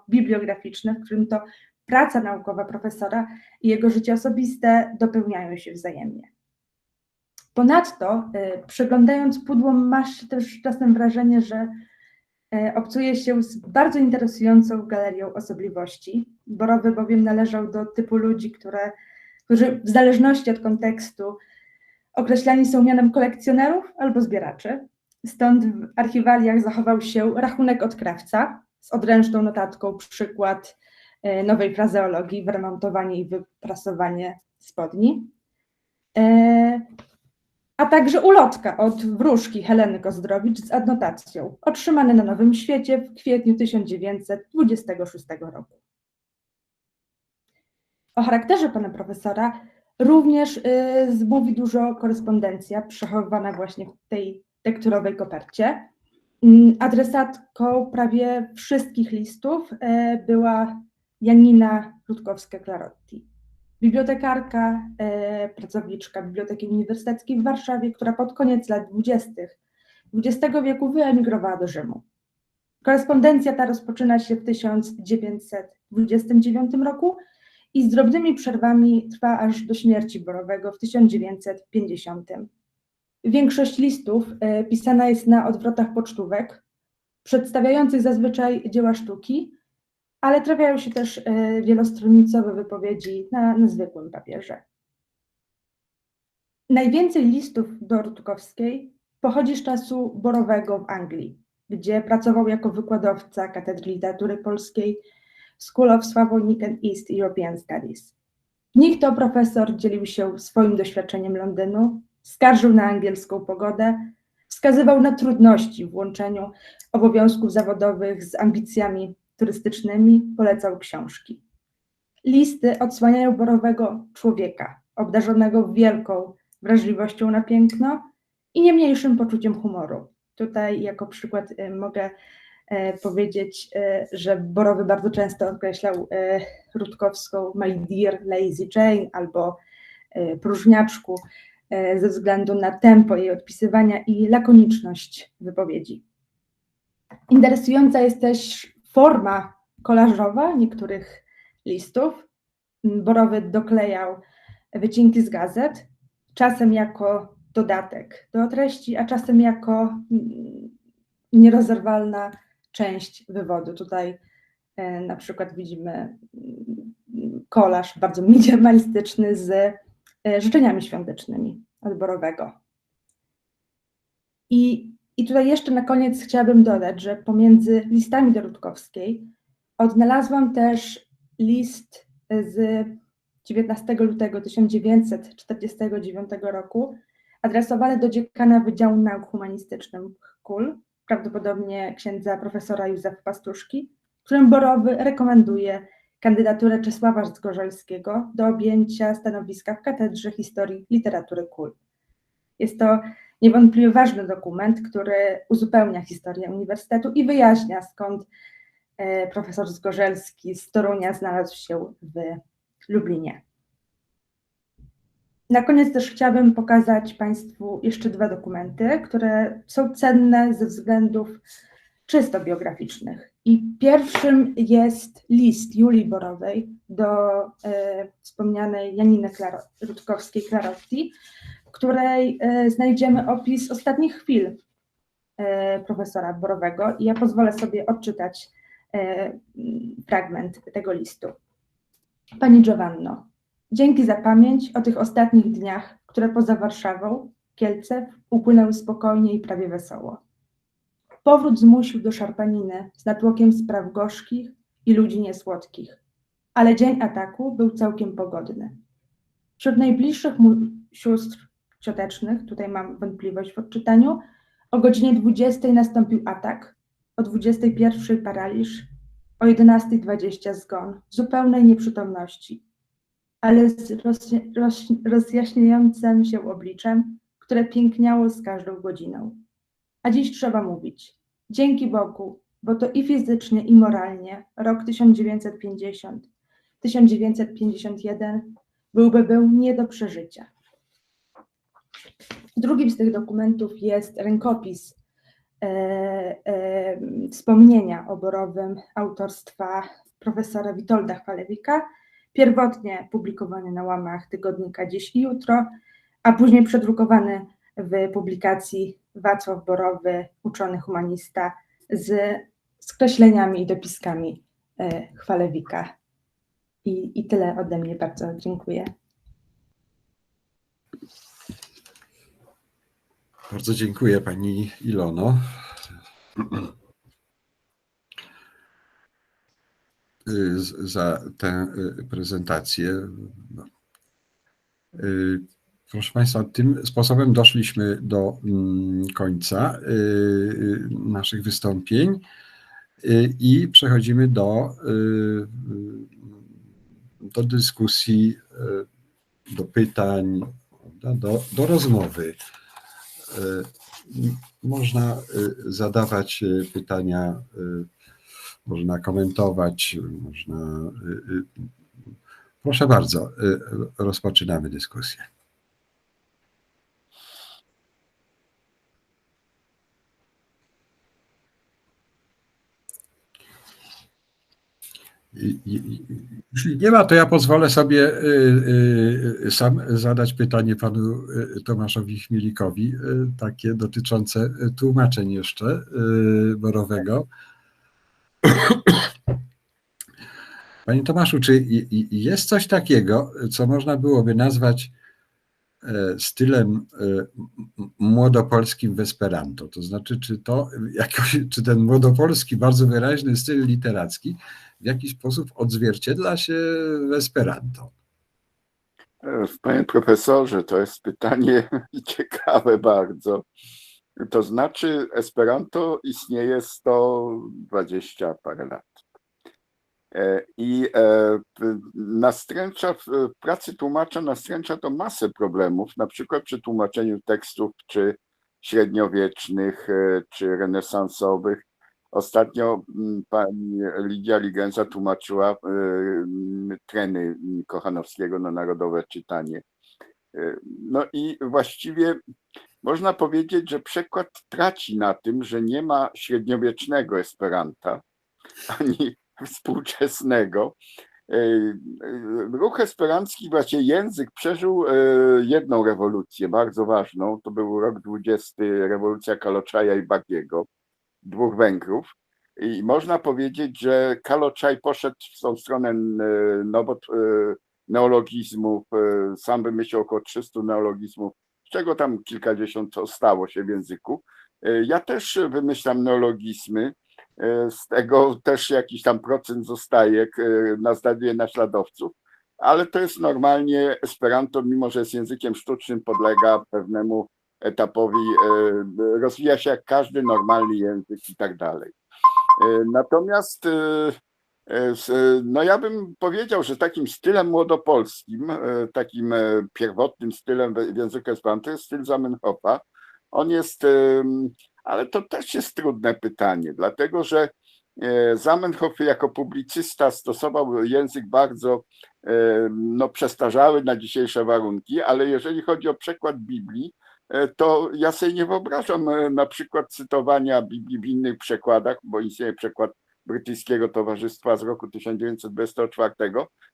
bibliograficzny, w którym to praca naukowa profesora i jego życie osobiste dopełniają się wzajemnie. Ponadto, przeglądając pudło, masz się też czasem wrażenie, że obcuje się z bardzo interesującą galerią osobliwości. Borowy bowiem należał do typu ludzi, którzy w zależności od kontekstu określani są mianem kolekcjonerów albo zbieraczy. Stąd w archiwaliach zachował się rachunek od krawca z odręczną notatką, przykład nowej frazeologii, wyremontowanie i wyprasowanie spodni, a także ulotka od wróżki Heleny Kozdrowicz z adnotacją, otrzymane na Nowym Świecie w kwietniu 1926 roku. O charakterze pana profesora również mówi dużo korespondencja przechowywana właśnie w tej tekturowej kopercie. Adresatką prawie wszystkich listów była Janina Rutkowska-Klarotti, bibliotekarka, pracowniczka Biblioteki Uniwersyteckiej w Warszawie, która pod koniec lat 20. XX wieku wyemigrowała do Rzymu. Korespondencja ta rozpoczyna się w 1929 roku i z drobnymi przerwami trwa aż do śmierci Borowego w 1950. Większość listów pisana jest na odwrotach pocztówek, przedstawiających zazwyczaj dzieła sztuki, ale trafiają się też wielostronicowe wypowiedzi na zwykłym papierze. Najwięcej listów do Rutkowskiej pochodzi z czasu Borowego w Anglii, gdzie pracował jako wykładowca Katedry Literatury Polskiej School of Slavonic and East European Studies. W nich to profesor dzielił się swoim doświadczeniem Londynu, skarżył na angielską pogodę, wskazywał na trudności w łączeniu obowiązków zawodowych z ambicjami turystycznymi, polecał książki. Listy odsłaniają Borowego człowieka, obdarzonego wielką wrażliwością na piękno i nie mniejszym poczuciem humoru. Tutaj jako przykład mogę powiedzieć, że Borowy bardzo często określał Rutkowską my dear lazy Jane albo próżniaczku ze względu na tempo jej odpisywania i lakoniczność wypowiedzi. Interesująca jest też forma kolażowa niektórych listów. Borowy doklejał wycinki z gazet, czasem jako dodatek do treści, a czasem jako nierozerwalna część wywodu. Tutaj na przykład widzimy kolaż bardzo minimalistyczny z życzeniami świątecznymi od Borowego. I tutaj jeszcze na koniec chciałabym dodać, że pomiędzy listami do Rutkowskiej odnalazłam też list z 19 lutego 1949 roku adresowany do dziekana Wydziału Nauk Humanistycznych KUL, prawdopodobnie księdza profesora Józefa Pastuszki, w którym Borowy rekomenduje kandydaturę Czesława Zgorzelskiego do objęcia stanowiska w Katedrze Historii Literatury KUL. Jest to niewątpliwie ważny dokument, który uzupełnia historię uniwersytetu i wyjaśnia, skąd profesor Zgorzelski z Torunia znalazł się w Lublinie. Na koniec też chciałabym pokazać Państwu jeszcze dwa dokumenty, które są cenne ze względów czysto biograficznych. I pierwszym jest list Julii Borowej do wspomnianej Janiny Rutkowskiej-Klarotti, w której znajdziemy opis ostatnich chwil profesora Borowego i ja pozwolę sobie odczytać fragment tego listu. Pani Giovanno, dzięki za pamięć o tych ostatnich dniach, które poza Warszawą, Kielce, upłynęły spokojnie i prawie wesoło. Powrót zmusił do szarpaniny z natłokiem spraw gorzkich i ludzi niesłodkich, ale dzień ataku był całkiem pogodny. Wśród najbliższych mu sióstr ciotecznych, tutaj mam wątpliwość w odczytaniu, o godzinie 20 nastąpił atak, o 21 paraliż, o 11:20 zgon, w zupełnej nieprzytomności, ale z rozjaśniającym się obliczem, które piękniało z każdą godziną. A dziś trzeba mówić, dzięki Bogu, bo to i fizycznie, i moralnie rok 1950, 1951 był nie do przeżycia. Drugim z tych dokumentów jest rękopis wspomnienia oborowym autorstwa profesora Witolda Chwalewika, pierwotnie publikowany na łamach tygodnika Dziś i Jutro, a później przedrukowany w publikacji Wacław Borowy, uczony humanista, z skreśleniami i dopiskami Chwalewika. I tyle ode mnie, bardzo dziękuję. Bardzo dziękuję pani Ilono za tę prezentację. Proszę Państwa, tym sposobem doszliśmy do końca naszych wystąpień i przechodzimy do dyskusji, do pytań, do rozmowy. Można zadawać pytania, można komentować, można. Proszę bardzo, rozpoczynamy dyskusję. Jeśli nie ma, to ja pozwolę sobie sam zadać pytanie panu Tomaszowi Chmielikowi, takie dotyczące tłumaczeń jeszcze Borowego. Panie Tomaszu, czy jest coś takiego, co można byłoby nazwać stylem młodopolskim w Esperanto? To znaczy, czy ten młodopolski, bardzo wyraźny styl literacki w jakiś sposób odzwierciedla się w Esperanto? Panie profesorze, to jest pytanie ciekawe bardzo. To znaczy, Esperanto istnieje 120 parę lat. I w pracy tłumacza nastręcza to masę problemów, na przykład przy tłumaczeniu tekstów czy średniowiecznych, czy renesansowych. Ostatnio pani Lidia Ligenza tłumaczyła Treny Kochanowskiego na Narodowe Czytanie. No i właściwie można powiedzieć, że przekład traci na tym, że nie ma średniowiecznego Esperanta, ani współczesnego. Ruch esperancki, właśnie język, przeżył jedną rewolucję bardzo ważną. To był rok 20, rewolucja Kaloczaja i Bagiego, dwóch Węgrów. I można powiedzieć, że Kaloczaj poszedł w tą stronę neologizmów, sam wymyślił około 300 neologizmów, z czego tam kilkadziesiąt ostało się w języku. Ja też wymyślam neologizmy, z tego też jakiś tam procent zostaje, znajduję naśladowców, ale to jest normalnie Esperanto, mimo że jest językiem sztucznym, podlega pewnemu etapowi, rozwija się jak każdy normalny język i tak dalej. Natomiast no ja bym powiedział, że takim stylem młodopolskim, takim pierwotnym stylem w języku Esperanto jest styl Zamenhofa. On jest, ale to też jest trudne pytanie, dlatego że Zamenhof jako publicysta stosował język bardzo przestarzały na dzisiejsze warunki, ale jeżeli chodzi o przekład Biblii, to ja sobie nie wyobrażam na przykład cytowania Biblii w innych przekładach, bo istnieje przekład Brytyjskiego Towarzystwa z roku 1924,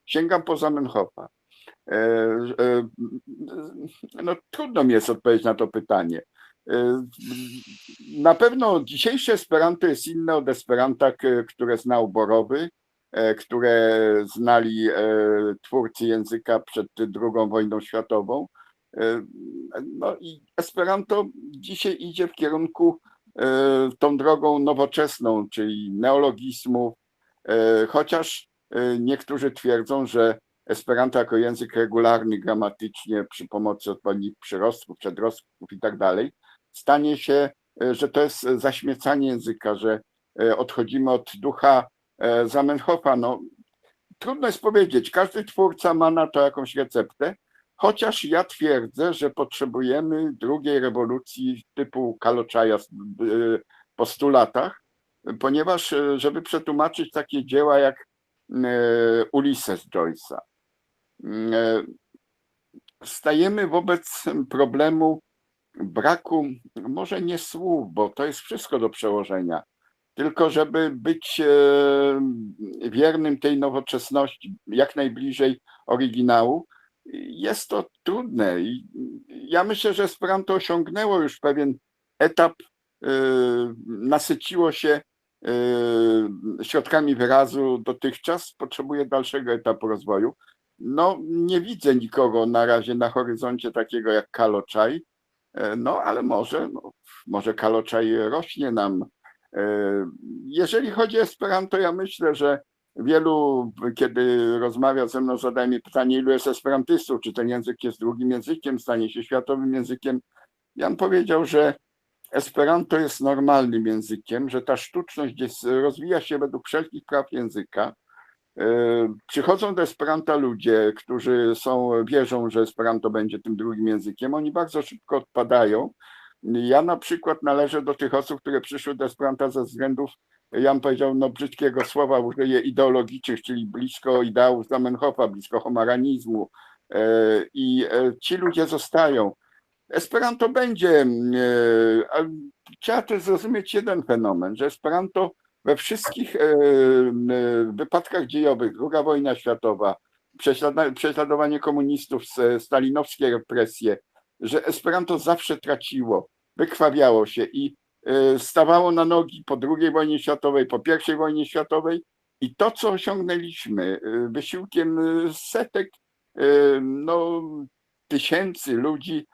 sięgam po Zamenhofa. No, trudno mi jest odpowiedzieć na to pytanie. Na pewno dzisiejsze Esperanto jest inne od Esperanta, które znał Borowy, które znali twórcy języka przed II wojną światową. No i Esperanto dzisiaj idzie w kierunku tą drogą nowoczesną, czyli neologizmów, chociaż niektórzy twierdzą, że Esperanto jako język regularny gramatycznie przy pomocy odpowiednich przyrostków, przedrostków i tak dalej, stanie się, że to jest zaśmiecanie języka, że odchodzimy od ducha Zamenhofa. No, trudno jest powiedzieć, każdy twórca ma na to jakąś receptę, chociaż ja twierdzę, że potrzebujemy drugiej rewolucji typu Kaloczaja po 100 latach, ponieważ żeby przetłumaczyć takie dzieła jak Ulises Joyce'a, stajemy wobec problemu braku, może nie słów, bo to jest wszystko do przełożenia, tylko żeby być wiernym tej nowoczesności, jak najbliżej oryginału, jest to trudne. I ja myślę, że Esperanto osiągnęło już pewien etap, nasyciło się środkami wyrazu dotychczas, potrzebuje dalszego etapu rozwoju. No, nie widzę nikogo na razie na horyzoncie takiego jak Kaloczaj, no ale może Kaloczaj rośnie nam. Jeżeli chodzi o Esperanto, ja myślę, że wielu, kiedy rozmawia ze mną, zadaje mi pytanie, ilu jest esperantystów, czy ten język jest drugim językiem, stanie się światowym językiem. Ja bym powiedział, że Esperanto jest normalnym językiem, że ta sztuczność rozwija się według wszelkich praw języka. Przychodzą do Esperanta ludzie, którzy wierzą, że Esperanto będzie tym drugim językiem. Oni bardzo szybko odpadają. Ja na przykład należę do tych osób, które przyszły do Esperanta ze względów, ja bym powiedział, brzydkiego słowa, użyję ideologicznych, czyli blisko ideałów Zamenhofa, blisko homaranizmu. I ci ludzie zostają. Esperanto będzie, trzeba też zrozumieć jeden fenomen, że Esperanto we wszystkich wypadkach dziejowych, II wojna światowa, prześladowanie komunistów, stalinowskie represje, że Esperanto zawsze traciło, wykrwawiało się i stawało na nogi po II wojnie światowej, po I wojnie światowej i to, co osiągnęliśmy wysiłkiem setek, tysięcy ludzi,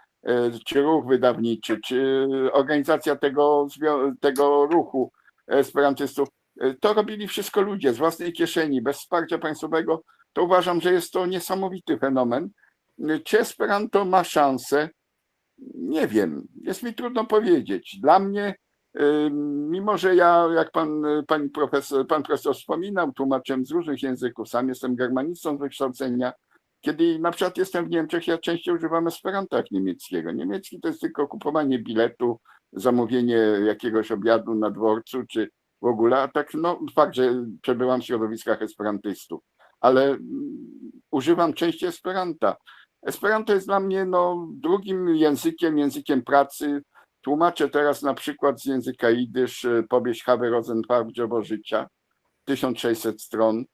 czy ruch wydawniczy, czy organizacja tego ruchu esperantystów, to robili wszystko ludzie z własnej kieszeni, bez wsparcia państwowego, to uważam, że jest to niesamowity fenomen. Czy Esperanto ma szansę? Nie wiem, jest mi trudno powiedzieć. Dla mnie, mimo że ja, jak pan profesor wspominał, tłumaczyłem z różnych języków, sam jestem germanistą z wykształcenia, kiedy na przykład jestem w Niemczech, ja częściej używam Esperanta jak niemieckiego. Niemiecki to jest tylko kupowanie biletu, zamówienie jakiegoś obiadu na dworcu, czy w ogóle, a tak fakt, że przebyłam w środowiskach esperantystów, ale używam częściej Esperanta. Esperanto jest dla mnie drugim językiem pracy. Tłumaczę teraz na przykład z języka jidysz powieść Hawe Rosenfarb Drzewo życia, 1600 stron.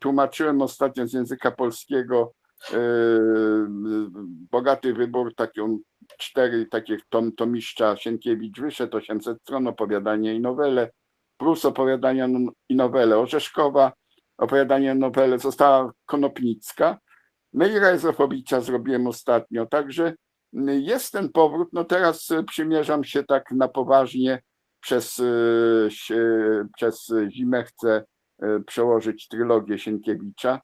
Tłumaczyłem ostatnio z języka polskiego bogaty wybór, 4 takie tomiszcza Sienkiewicz wyszedł, 800 stron, opowiadania i nowele, plus opowiadania i nowele Orzeszkowa, opowiadania i nowele została Konopnicka. Meira Ezrofowicza zrobiłem ostatnio, także jest ten powrót. Teraz przymierzam się tak na poważnie, przez zimę chcę przełożyć trylogię Sienkiewicza.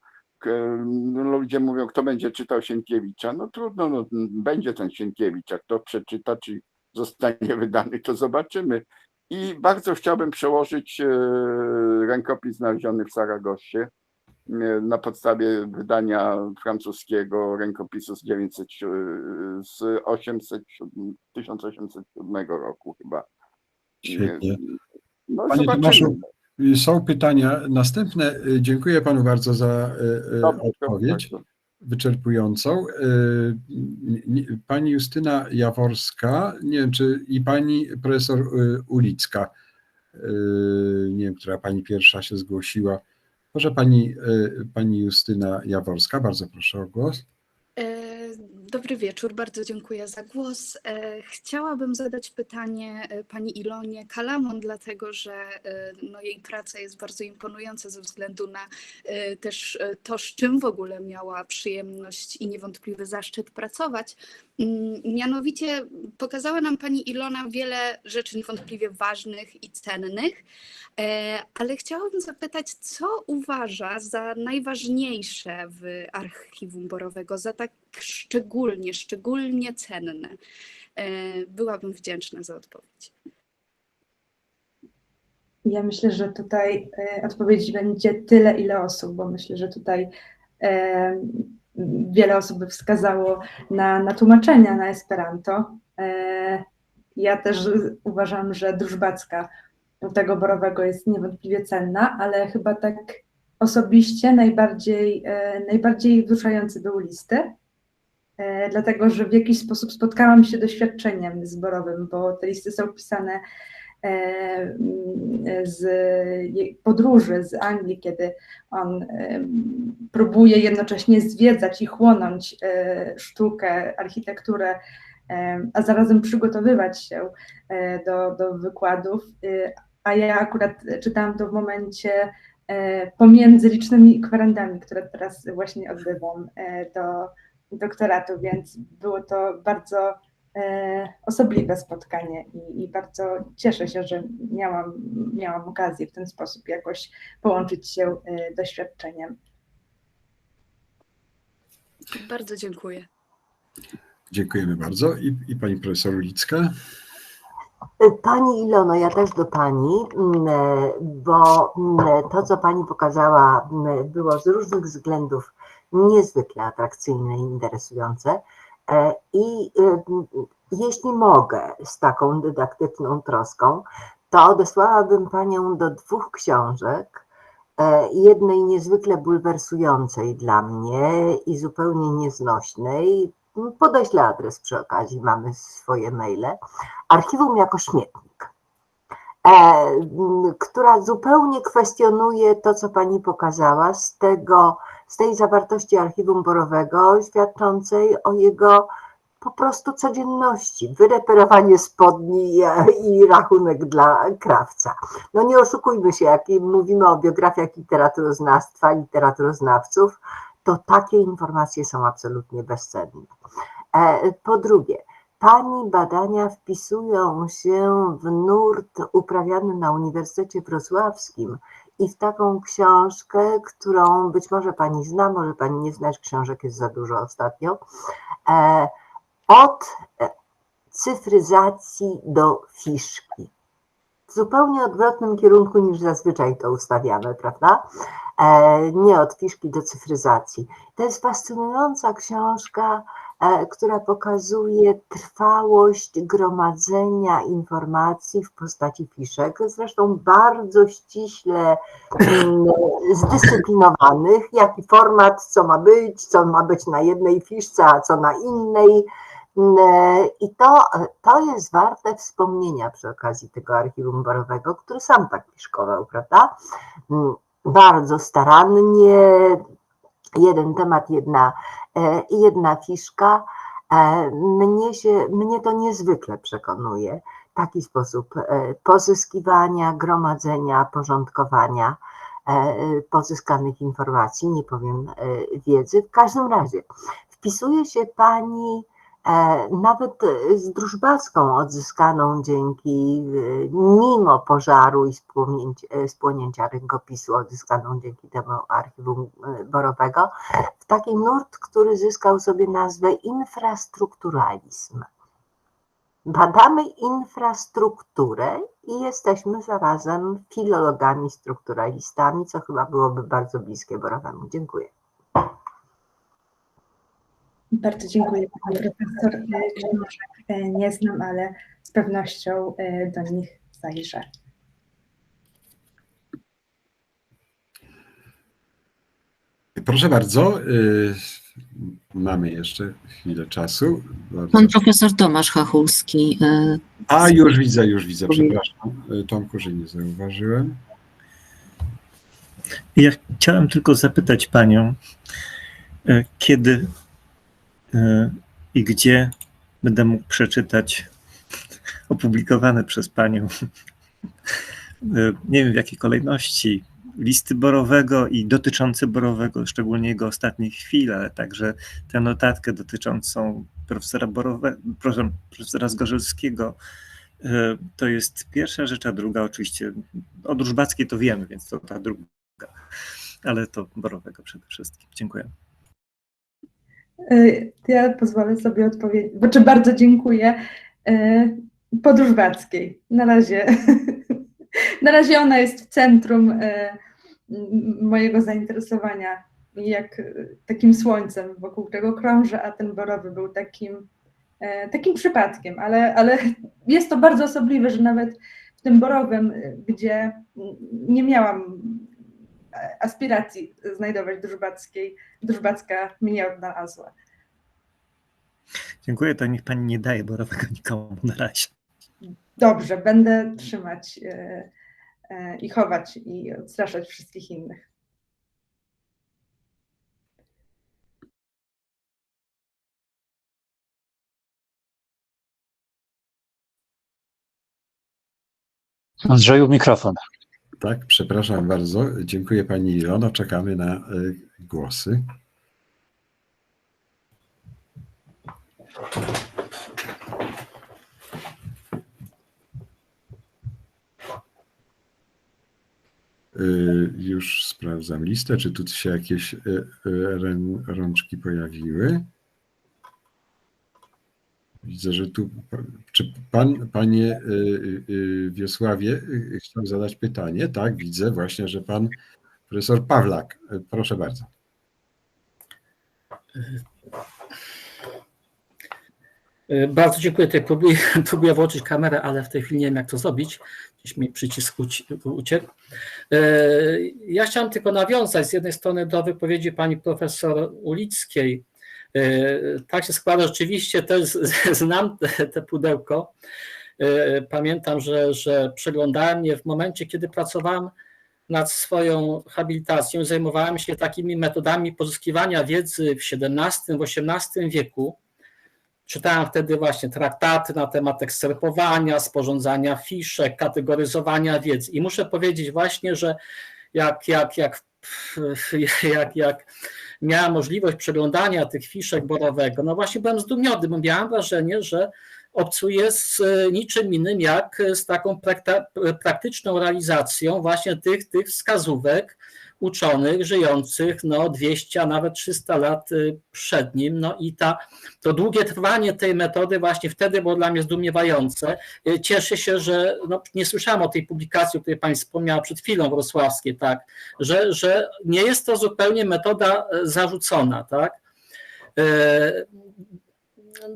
Ludzie mówią, kto będzie czytał Sienkiewicza. Trudno, będzie ten Sienkiewicz, a kto przeczyta, czy zostanie wydany, to zobaczymy. I bardzo chciałbym przełożyć rękopis znaleziony w Saragossie na podstawie wydania francuskiego rękopisu z 1807 roku chyba. Świetnie. Panie Tomaszu, są pytania następne. Dziękuję panu bardzo za odpowiedź wyczerpującą. Pani Justyna Jaworska, nie wiem, czy i pani profesor Ulicka, nie wiem, która pani pierwsza się zgłosiła. Może pani Justyna Jaworska, bardzo proszę o głos. Dobry wieczór, bardzo dziękuję za głos. Chciałabym zadać pytanie pani Ilonie Kalamon, dlatego że jej praca jest bardzo imponująca ze względu na też to, z czym w ogóle miała przyjemność i niewątpliwy zaszczyt pracować. Mianowicie pokazała nam pani Ilona wiele rzeczy niewątpliwie ważnych i cennych, ale chciałabym zapytać, co uważa za najważniejsze w Archiwum Borowego, za tak szczególnie cenne. Byłabym wdzięczna za odpowiedź. Ja myślę, że tutaj odpowiedź będzie tyle, ile osób, bo myślę, że tutaj wiele osób by wskazało na tłumaczenia na Esperanto. Ja też uważam, że Drużbacka tego Borowego jest niewątpliwie cenna, ale chyba tak osobiście najbardziej wzruszający był Listy. dlatego że w jakiś sposób spotkałam się z doświadczeniem zborowym, bo te listy są pisane z podróży z Anglii, kiedy on próbuje jednocześnie zwiedzać i chłonąć sztukę, architekturę, a zarazem przygotowywać się do wykładów, a ja akurat czytałam to w momencie pomiędzy licznymi kwerendami, które teraz właśnie odbywam do doktoratu, więc było to bardzo osobliwe spotkanie i bardzo cieszę się, że miałam okazję w ten sposób jakoś połączyć się doświadczeniem. Bardzo dziękuję. Dziękujemy bardzo. I pani profesor Ulicka? Pani Ilono, ja też do Pani, bo to, co Pani pokazała, było z różnych względów niezwykle atrakcyjne i interesujące. I jeśli mogę, z taką dydaktyczną troską, to odesłałabym Panią do 2 książek. Jednej niezwykle bulwersującej dla mnie i zupełnie nieznośnej. Podeślę adres przy okazji, mamy swoje maile. Archiwum jako śmietnik, która zupełnie kwestionuje to, co Pani pokazała, z tej zawartości archiwum borowego, świadczącej o jego po prostu codzienności, wyreperowanie spodni i rachunek dla krawca. No nie oszukujmy się, jak mówimy o biografiach literaturoznawstwa, literaturoznawców, to takie informacje są absolutnie bezcenne. Po drugie, Pani badania wpisują się w nurt uprawiany na Uniwersytecie Wrocławskim i w taką książkę, którą być może Pani zna, może Pani nie znać, książek jest za dużo ostatnio, od cyfryzacji do fiszki. W zupełnie odwrotnym kierunku niż zazwyczaj to ustawiamy, prawda? Nie od fiszki do cyfryzacji. To jest fascynująca książka, która pokazuje trwałość gromadzenia informacji w postaci fiszek, zresztą bardzo ściśle zdyscyplinowanych, jaki format, co ma być na jednej fiszce, a co na innej. I to jest warte wspomnienia przy okazji tego archiwum borowego, który sam tak fiszkował, prawda? Bardzo starannie, jeden temat, jedna fiszka. Mnie to niezwykle przekonuje, taki sposób pozyskiwania, gromadzenia, porządkowania pozyskanych informacji, nie powiem wiedzy. W każdym razie wpisuje się Pani nawet z Drużbacką odzyskaną mimo pożaru i spłonięcia rękopisu, odzyskaną dzięki temu archiwum borowego, w taki nurt, który zyskał sobie nazwę infrastrukturalizm. Badamy infrastrukturę i jesteśmy zarazem filologami, strukturalistami, co chyba byłoby bardzo bliskie Borowemu. Dziękuję. Bardzo dziękuję Pani Profesor. Książek nie znam, ale z pewnością do nich zajrzę. Proszę bardzo, mamy jeszcze chwilę czasu. Bardzo. Pan profesor Tomasz Chachulski. A, już widzę, przepraszam. Tomku, że nie zauważyłem. Ja chciałem tylko zapytać Panią, kiedy i gdzie będę mógł przeczytać opublikowane przez Panią, nie wiem w jakiej kolejności, listy Borowego i dotyczące Borowego, szczególnie jego ostatnich chwil, ale także tę notatkę dotyczącą profesora Zgorzelskiego. To jest pierwsza rzecz, a druga oczywiście, o Drużbackiej to wiemy, więc to ta druga, ale to Borowego przede wszystkim. Dziękuję. Ja pozwolę sobie odpowiedzieć, bardzo dziękuję. Po Drużbackiej. Na razie ona jest w centrum mojego zainteresowania, jak takim słońcem, wokół którego krążę, a ten Borowy był takim przypadkiem, ale jest to bardzo osobliwe, że nawet w tym Borowym, gdzie nie miałam aspiracji znajdować Drużbackiej, Drużbacka mnie odnalazła. Dziękuję, to niech pani nie daje borowego nikomu na razie. Dobrze, będę trzymać i chować i odstraszać wszystkich innych. Andrzeju, mikrofon. Tak, przepraszam bardzo. Dziękuję pani Ilono. Czekamy na głosy. Już sprawdzam listę, czy tu się jakieś rączki pojawiły. Widzę, że tu, czy panie Wiesławie chciał zadać pytanie? Tak, widzę właśnie, że pan profesor Pawlak. Proszę bardzo. Bardzo dziękuję. Tutaj próbuję włączyć kamerę, ale w tej chwili nie wiem, jak to zrobić. Gdzieś mi przycisk uciekł. Ja chciałem tylko nawiązać z jednej strony do wypowiedzi pani profesor Ulickiej. Tak się składa, rzeczywiście też znam te pudełko. Pamiętam, że przeglądałem je w momencie, kiedy pracowałem nad swoją habilitacją. Zajmowałem się takimi metodami pozyskiwania wiedzy w XVII, w XVIII wieku. Czytałem wtedy właśnie traktaty na temat eksterpowania, sporządzania fiszek, kategoryzowania wiedzy. I muszę powiedzieć właśnie, że jak miałem możliwość przeglądania tych fiszek Borowego, no właśnie byłem zdumiony, bo miałem wrażenie, że obcuję z niczym innym jak z taką praktyczną realizacją właśnie tych wskazówek uczonych żyjących 200, a nawet 300 lat przed nim. No i to długie trwanie tej metody właśnie wtedy było dla mnie zdumiewające. Cieszę się, że nie słyszałem o tej publikacji, o której pani wspomniała przed chwilą, wrocławskiej, tak, że nie jest to zupełnie metoda zarzucona, tak.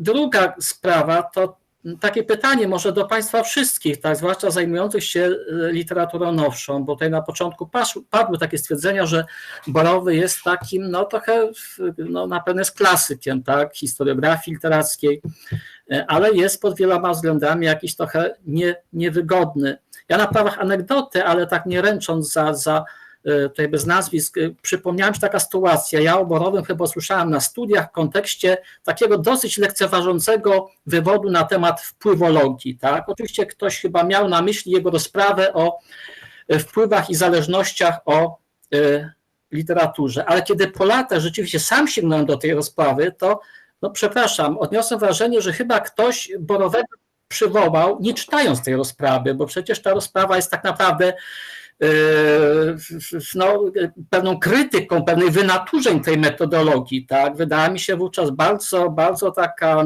Druga sprawa to takie pytanie może do państwa wszystkich, tak, zwłaszcza zajmujących się literaturą nowszą, bo tutaj na początku padły takie stwierdzenia, że Borowy jest takim trochę na pewno jest klasykiem, tak, historiografii literackiej, ale jest pod wieloma względami jakiś trochę niewygodny. Ja na prawach anegdoty, ale tak nie ręcząc za tutaj bez nazwisk, przypomniałem się taka sytuacja. Ja o Borowym chyba słyszałem na studiach w kontekście takiego dosyć lekceważącego wywodu na temat wpływologii. Tak? Oczywiście ktoś chyba miał na myśli jego rozprawę o wpływach i zależnościach o literaturze, ale kiedy po latach rzeczywiście sam sięgnąłem do tej rozprawy, to przepraszam, odniosłem wrażenie, że chyba ktoś Borowego przywołał, nie czytając tej rozprawy, bo przecież ta rozprawa jest tak naprawdę pewną krytyką, pewnej wynaturzeń tej metodologii, tak? Wydała mi się wówczas bardzo, bardzo taka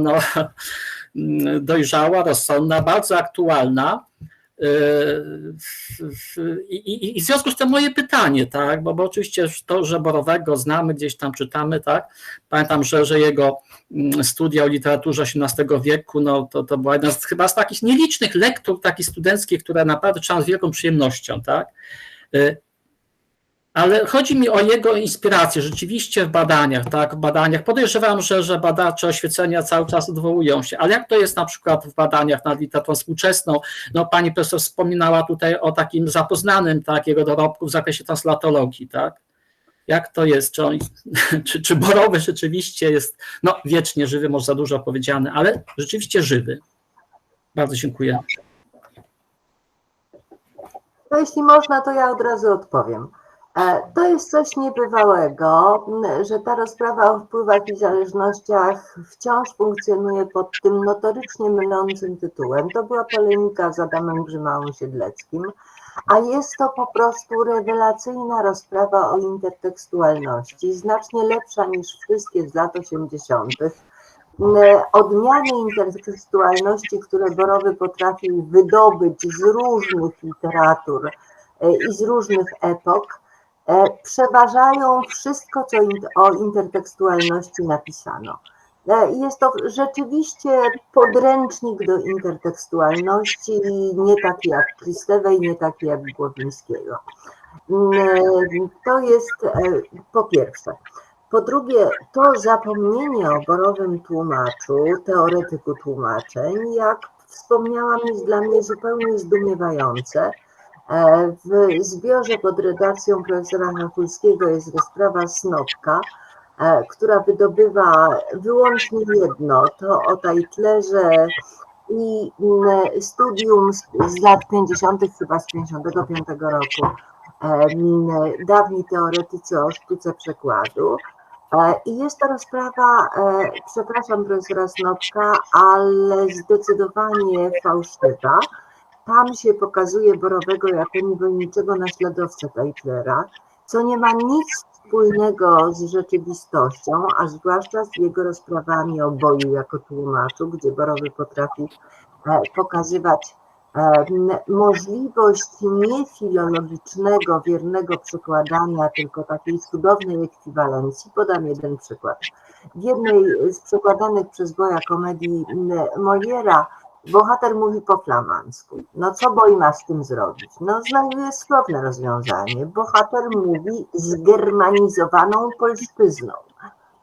dojrzała, rozsądna, bardzo aktualna. I w związku z tym moje pytanie, tak, bo oczywiście to, że Borowego znamy, gdzieś tam czytamy, tak, pamiętam, że jego studia o literaturze XVIII wieku, to była jedna chyba z takich nielicznych lektur takich studenckich, które naprawdę czytałem z wielką przyjemnością, tak, ale chodzi mi o jego inspirację rzeczywiście w badaniach, tak, w badaniach. Podejrzewam, że badacze oświecenia cały czas odwołują się, ale jak to jest na przykład w badaniach nad literaturą współczesną? Pani profesor wspominała tutaj o takim zapoznanym jego dorobku w zakresie translatologii, tak? Jak to jest? Czy Borowy rzeczywiście jest wiecznie żywy, może za dużo powiedziane, ale rzeczywiście żywy? Bardzo dziękuję. Jeśli można, to ja od razu odpowiem. To jest coś niebywałego, że ta rozprawa o wpływach i zależnościach wciąż funkcjonuje pod tym notorycznie mylącym tytułem. To była polemika z Adamem Grzymałą-Siedleckim, a jest to po prostu rewelacyjna rozprawa o intertekstualności, znacznie lepsza niż wszystkie z lat 80. Odmiany intertekstualności, które Borowy potrafił wydobyć z różnych literatur i z różnych epok, przeważają wszystko, co o intertekstualności napisano. Jest to rzeczywiście podręcznik do intertekstualności, nie taki jak Christewej, nie taki jak Głowinskiego. To jest po pierwsze. Po drugie, to zapomnienie o Borowym tłumaczu, teoretyku tłumaczeń, jak wspomniałam, jest dla mnie zupełnie zdumiewające. W zbiorze pod redakcją profesora Hachulskiego jest rozprawa Snopka, która wydobywa wyłącznie jedno, to o Tajtlerze i studium z lat 50., chyba z 55 roku, dawni teoretycy o sztuce przekładu. I jest to rozprawa, przepraszam profesora Snopka, ale zdecydowanie fałszywa. Tam się pokazuje Borowego jako niewolniczego naśladowcę Tajtlera, co nie ma nic wspólnego z rzeczywistością, a zwłaszcza z jego rozprawami o boju jako tłumaczu, gdzie Borowy potrafi pokazywać możliwość nie filologicznego, wiernego przekładania, tylko takiej cudownej ekwiwalencji. Podam jeden przykład. W jednej z przekładanych przez Goya komedii Moliera bohater mówi po flamandzku. No co Boj ma z tym zrobić? No znajduje słowne rozwiązanie. Bohater mówi zgermanizowaną polszczyzną.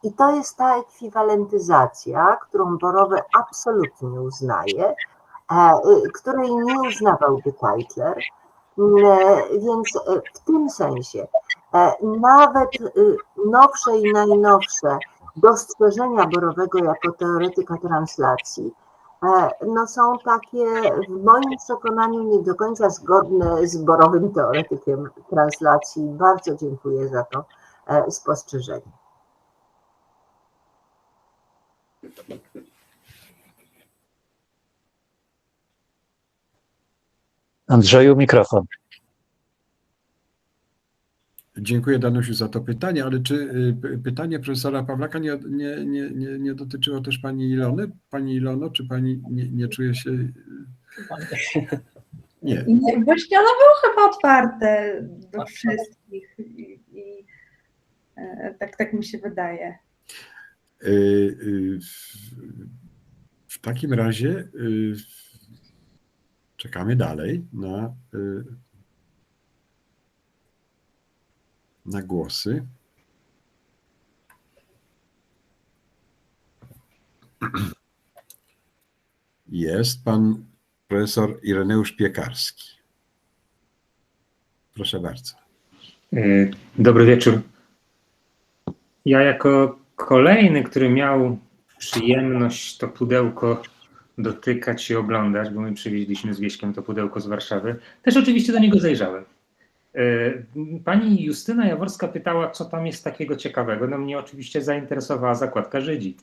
I to jest ta ekwiwalentyzacja, którą Borowy absolutnie nie uznaje, której nie uznawałby Tajtler, więc w tym sensie nawet nowsze i najnowsze dostrzeżenia Borowego jako teoretyka translacji no są takie w moim przekonaniu nie do końca zgodne z Borowym teoretykiem translacji. Bardzo dziękuję za to spostrzeżenie. Andrzeju, mikrofon. Dziękuję Danusiu za to pytanie, ale czy pytanie profesora Pawlaka nie dotyczyło też pani Ilony? Pani Ilono, czy pani nie czuje się... Nie. Właśnie ono było chyba otwarte do wszystkich i tak mi się wydaje. W takim razie czekamy dalej na głosy. Jest pan profesor Ireneusz Piekarski. Proszę bardzo. Dobry wieczór. Ja jako kolejny, który miał przyjemność to pudełko dotykać i oglądać, bo my przywieźliśmy z Wieśkiem to pudełko z Warszawy, też oczywiście do niego zajrzałem. Pani Justyna Jaworska pytała, co tam jest takiego ciekawego. No mnie oczywiście zainteresowała zakładka Żydzi.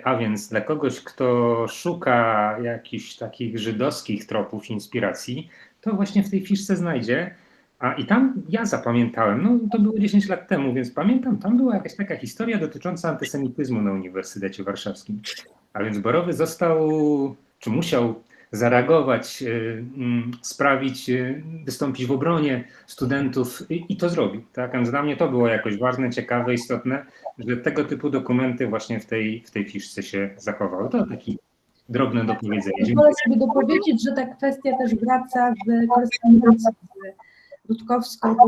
A więc dla kogoś, kto szuka jakichś takich żydowskich tropów inspiracji, to właśnie w tej fiszce znajdzie. I tam ja zapamiętałem, no to było 10 lat temu, więc pamiętam, tam była jakaś taka historia dotycząca antysemityzmu na Uniwersytecie Warszawskim. A więc Borowy został, czy musiał zareagować, sprawić, wystąpić w obronie studentów i to zrobił. Tak? Więc dla mnie to było jakoś ważne, ciekawe, istotne, że tego typu dokumenty właśnie w tej fiszce się zachowały. To taki drobne dopowiedzenie. Pozwolę sobie dopowiedzieć, że ta kwestia też wraca w korespondencji z Rutkowską, bo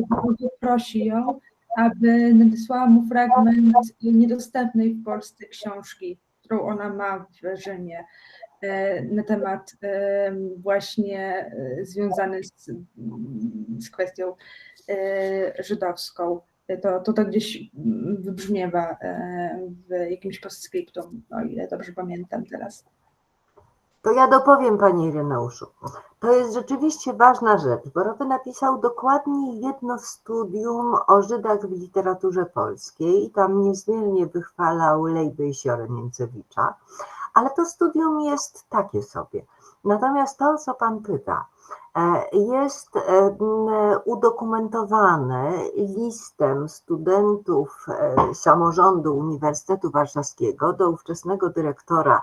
prosi ją, aby nadesłała mu fragment niedostępnej w Polsce książki, którą ona ma w Rzymie, na temat właśnie związany z kwestią żydowską. To gdzieś wybrzmiewa w jakimś postscriptum, o ile dobrze pamiętam teraz. To ja dopowiem Pani Ireneuszu. To jest rzeczywiście ważna rzecz. Borowy napisał dokładnie jedno studium o Żydach w literaturze polskiej i tam niezmiernie wychwalał Lejbę i Siorę Niemcewicza, ale to studium jest takie sobie. Natomiast to, co Pan pyta, jest udokumentowane listem studentów samorządu Uniwersytetu Warszawskiego do ówczesnego dyrektora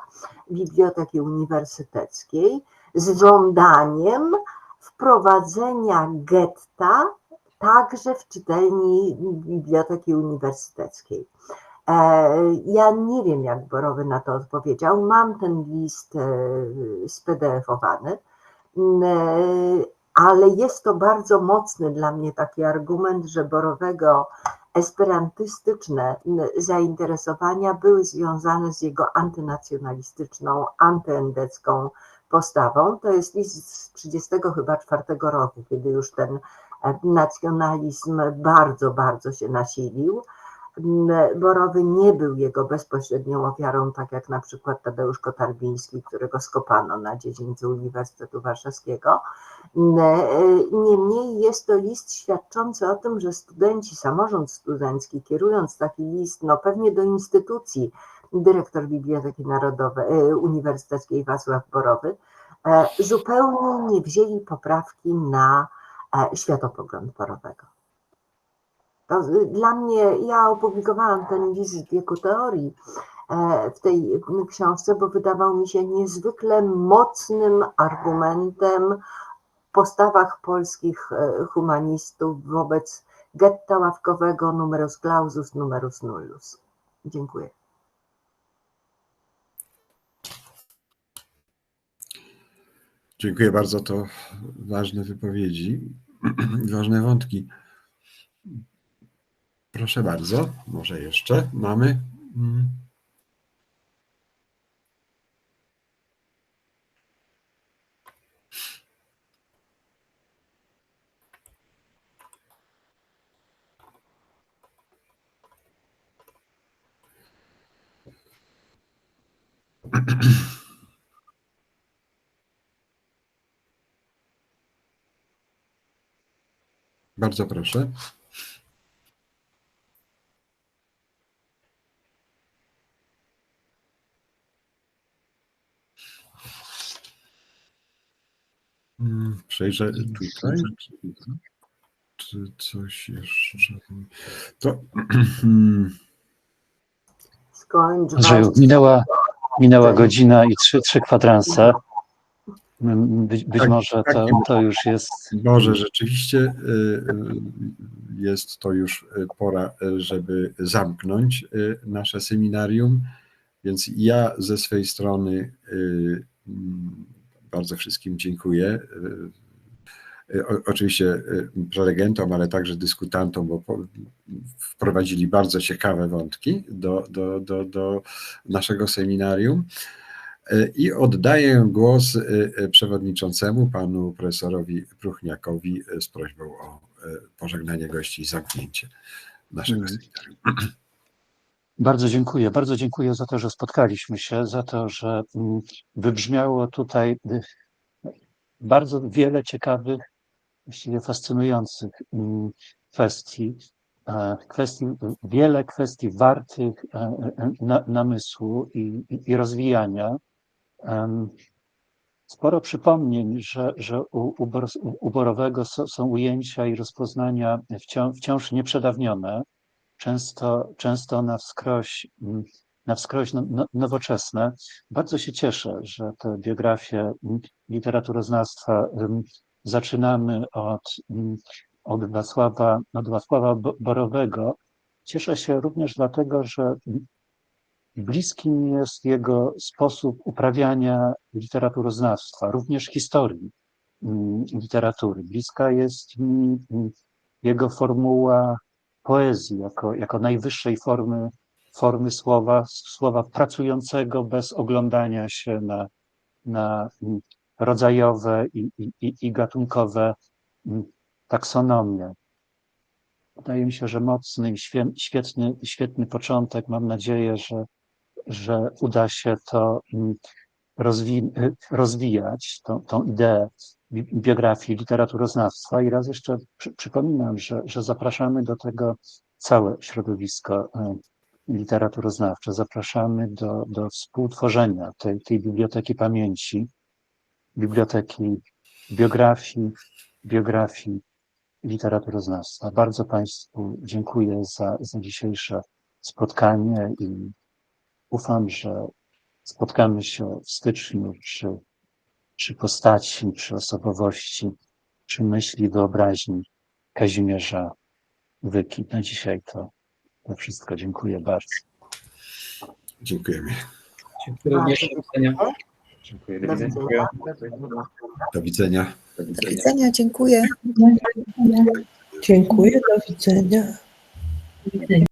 Biblioteki Uniwersyteckiej z żądaniem wprowadzenia getta także w czytelni Biblioteki Uniwersyteckiej. Ja nie wiem, jak Borowy na to odpowiedział. Mam ten list spdf-owany, ale jest to bardzo mocny dla mnie taki argument, że Borowego esperantystyczne zainteresowania były związane z jego antynacjonalistyczną, antyendecką postawą. To jest list z 1934 roku, kiedy już ten nacjonalizm bardzo, bardzo się nasilił. Borowy nie był jego bezpośrednią ofiarą, tak jak na przykład Tadeusz Kotarbiński, którego skopano na dziedzińcu Uniwersytetu Warszawskiego. Niemniej jest to list świadczący o tym, że studenci, samorząd studencki, kierując taki list, no pewnie do instytucji, dyrektor Biblioteki Narodowej Uniwersyteckiej Wacław Borowy, zupełnie nie wzięli poprawki na światopogląd Borowego. To dla mnie, ja opublikowałam ten list w Wieku Teorii w tej książce, bo wydawał mi się niezwykle mocnym argumentem w postawach polskich humanistów wobec getta ławkowego numerus clausus, numerus nullus. Dziękuję. Dziękuję bardzo, to ważne wypowiedzi, ważne wątki. Proszę bardzo, może jeszcze mamy. Bardzo proszę. Przejrzę tutaj, czy coś jeszcze. To Andrzeju, minęła godzina i trzy kwadranse. Być Tak, może tak, to już jest. może rzeczywiście jest to już pora, żeby zamknąć nasze seminarium, więc ja ze swej strony bardzo wszystkim dziękuję. Oczywiście prelegentom, ale także dyskutantom, bo wprowadzili bardzo ciekawe wątki do naszego seminarium. I oddaję głos przewodniczącemu, panu profesorowi Pruchniakowi, z prośbą o pożegnanie gości i zamknięcie naszego seminarium. Bardzo dziękuję za to, że spotkaliśmy się, za to, że wybrzmiało tutaj bardzo wiele ciekawych, właściwie fascynujących kwestii, wiele kwestii wartych namysłu i rozwijania. Sporo przypomnień, że u Borowego są ujęcia i rozpoznania wciąż nieprzedawnione, często na wskroś nowoczesne. Bardzo się cieszę, że tę biografię literaturoznawstwa zaczynamy od Wacława Borowego. Cieszę się również dlatego, że bliski mi jest jego sposób uprawiania literaturoznawstwa, również historii literatury. Bliska jest mi jego formuła poezji jako najwyższej formy słowa pracującego bez oglądania się na rodzajowe i gatunkowe taksonomie. Wydaje mi się, że mocny i świetny początek. Mam nadzieję, że uda się to rozwijać, tą ideę biografii literaturoznawstwa. I raz jeszcze przypominam, że zapraszamy do tego całe środowisko literaturoznawcze. Zapraszamy do współtworzenia tej biblioteki pamięci, biblioteki biografii literaturoznawstwa. Bardzo Państwu dziękuję za dzisiejsze spotkanie i ufam, że spotkamy się w styczniu przy postaci, przy osobowości, przy myśli, wyobraźni Kazimierza Wyki. Na dzisiaj to wszystko. Dziękuję bardzo. Dziękujemy. Dziękuję również. Do widzenia. Dziękuję. Do widzenia. Do widzenia. Do widzenia, dziękuję. Dziękuję. Dziękuję, do widzenia. Widzenia.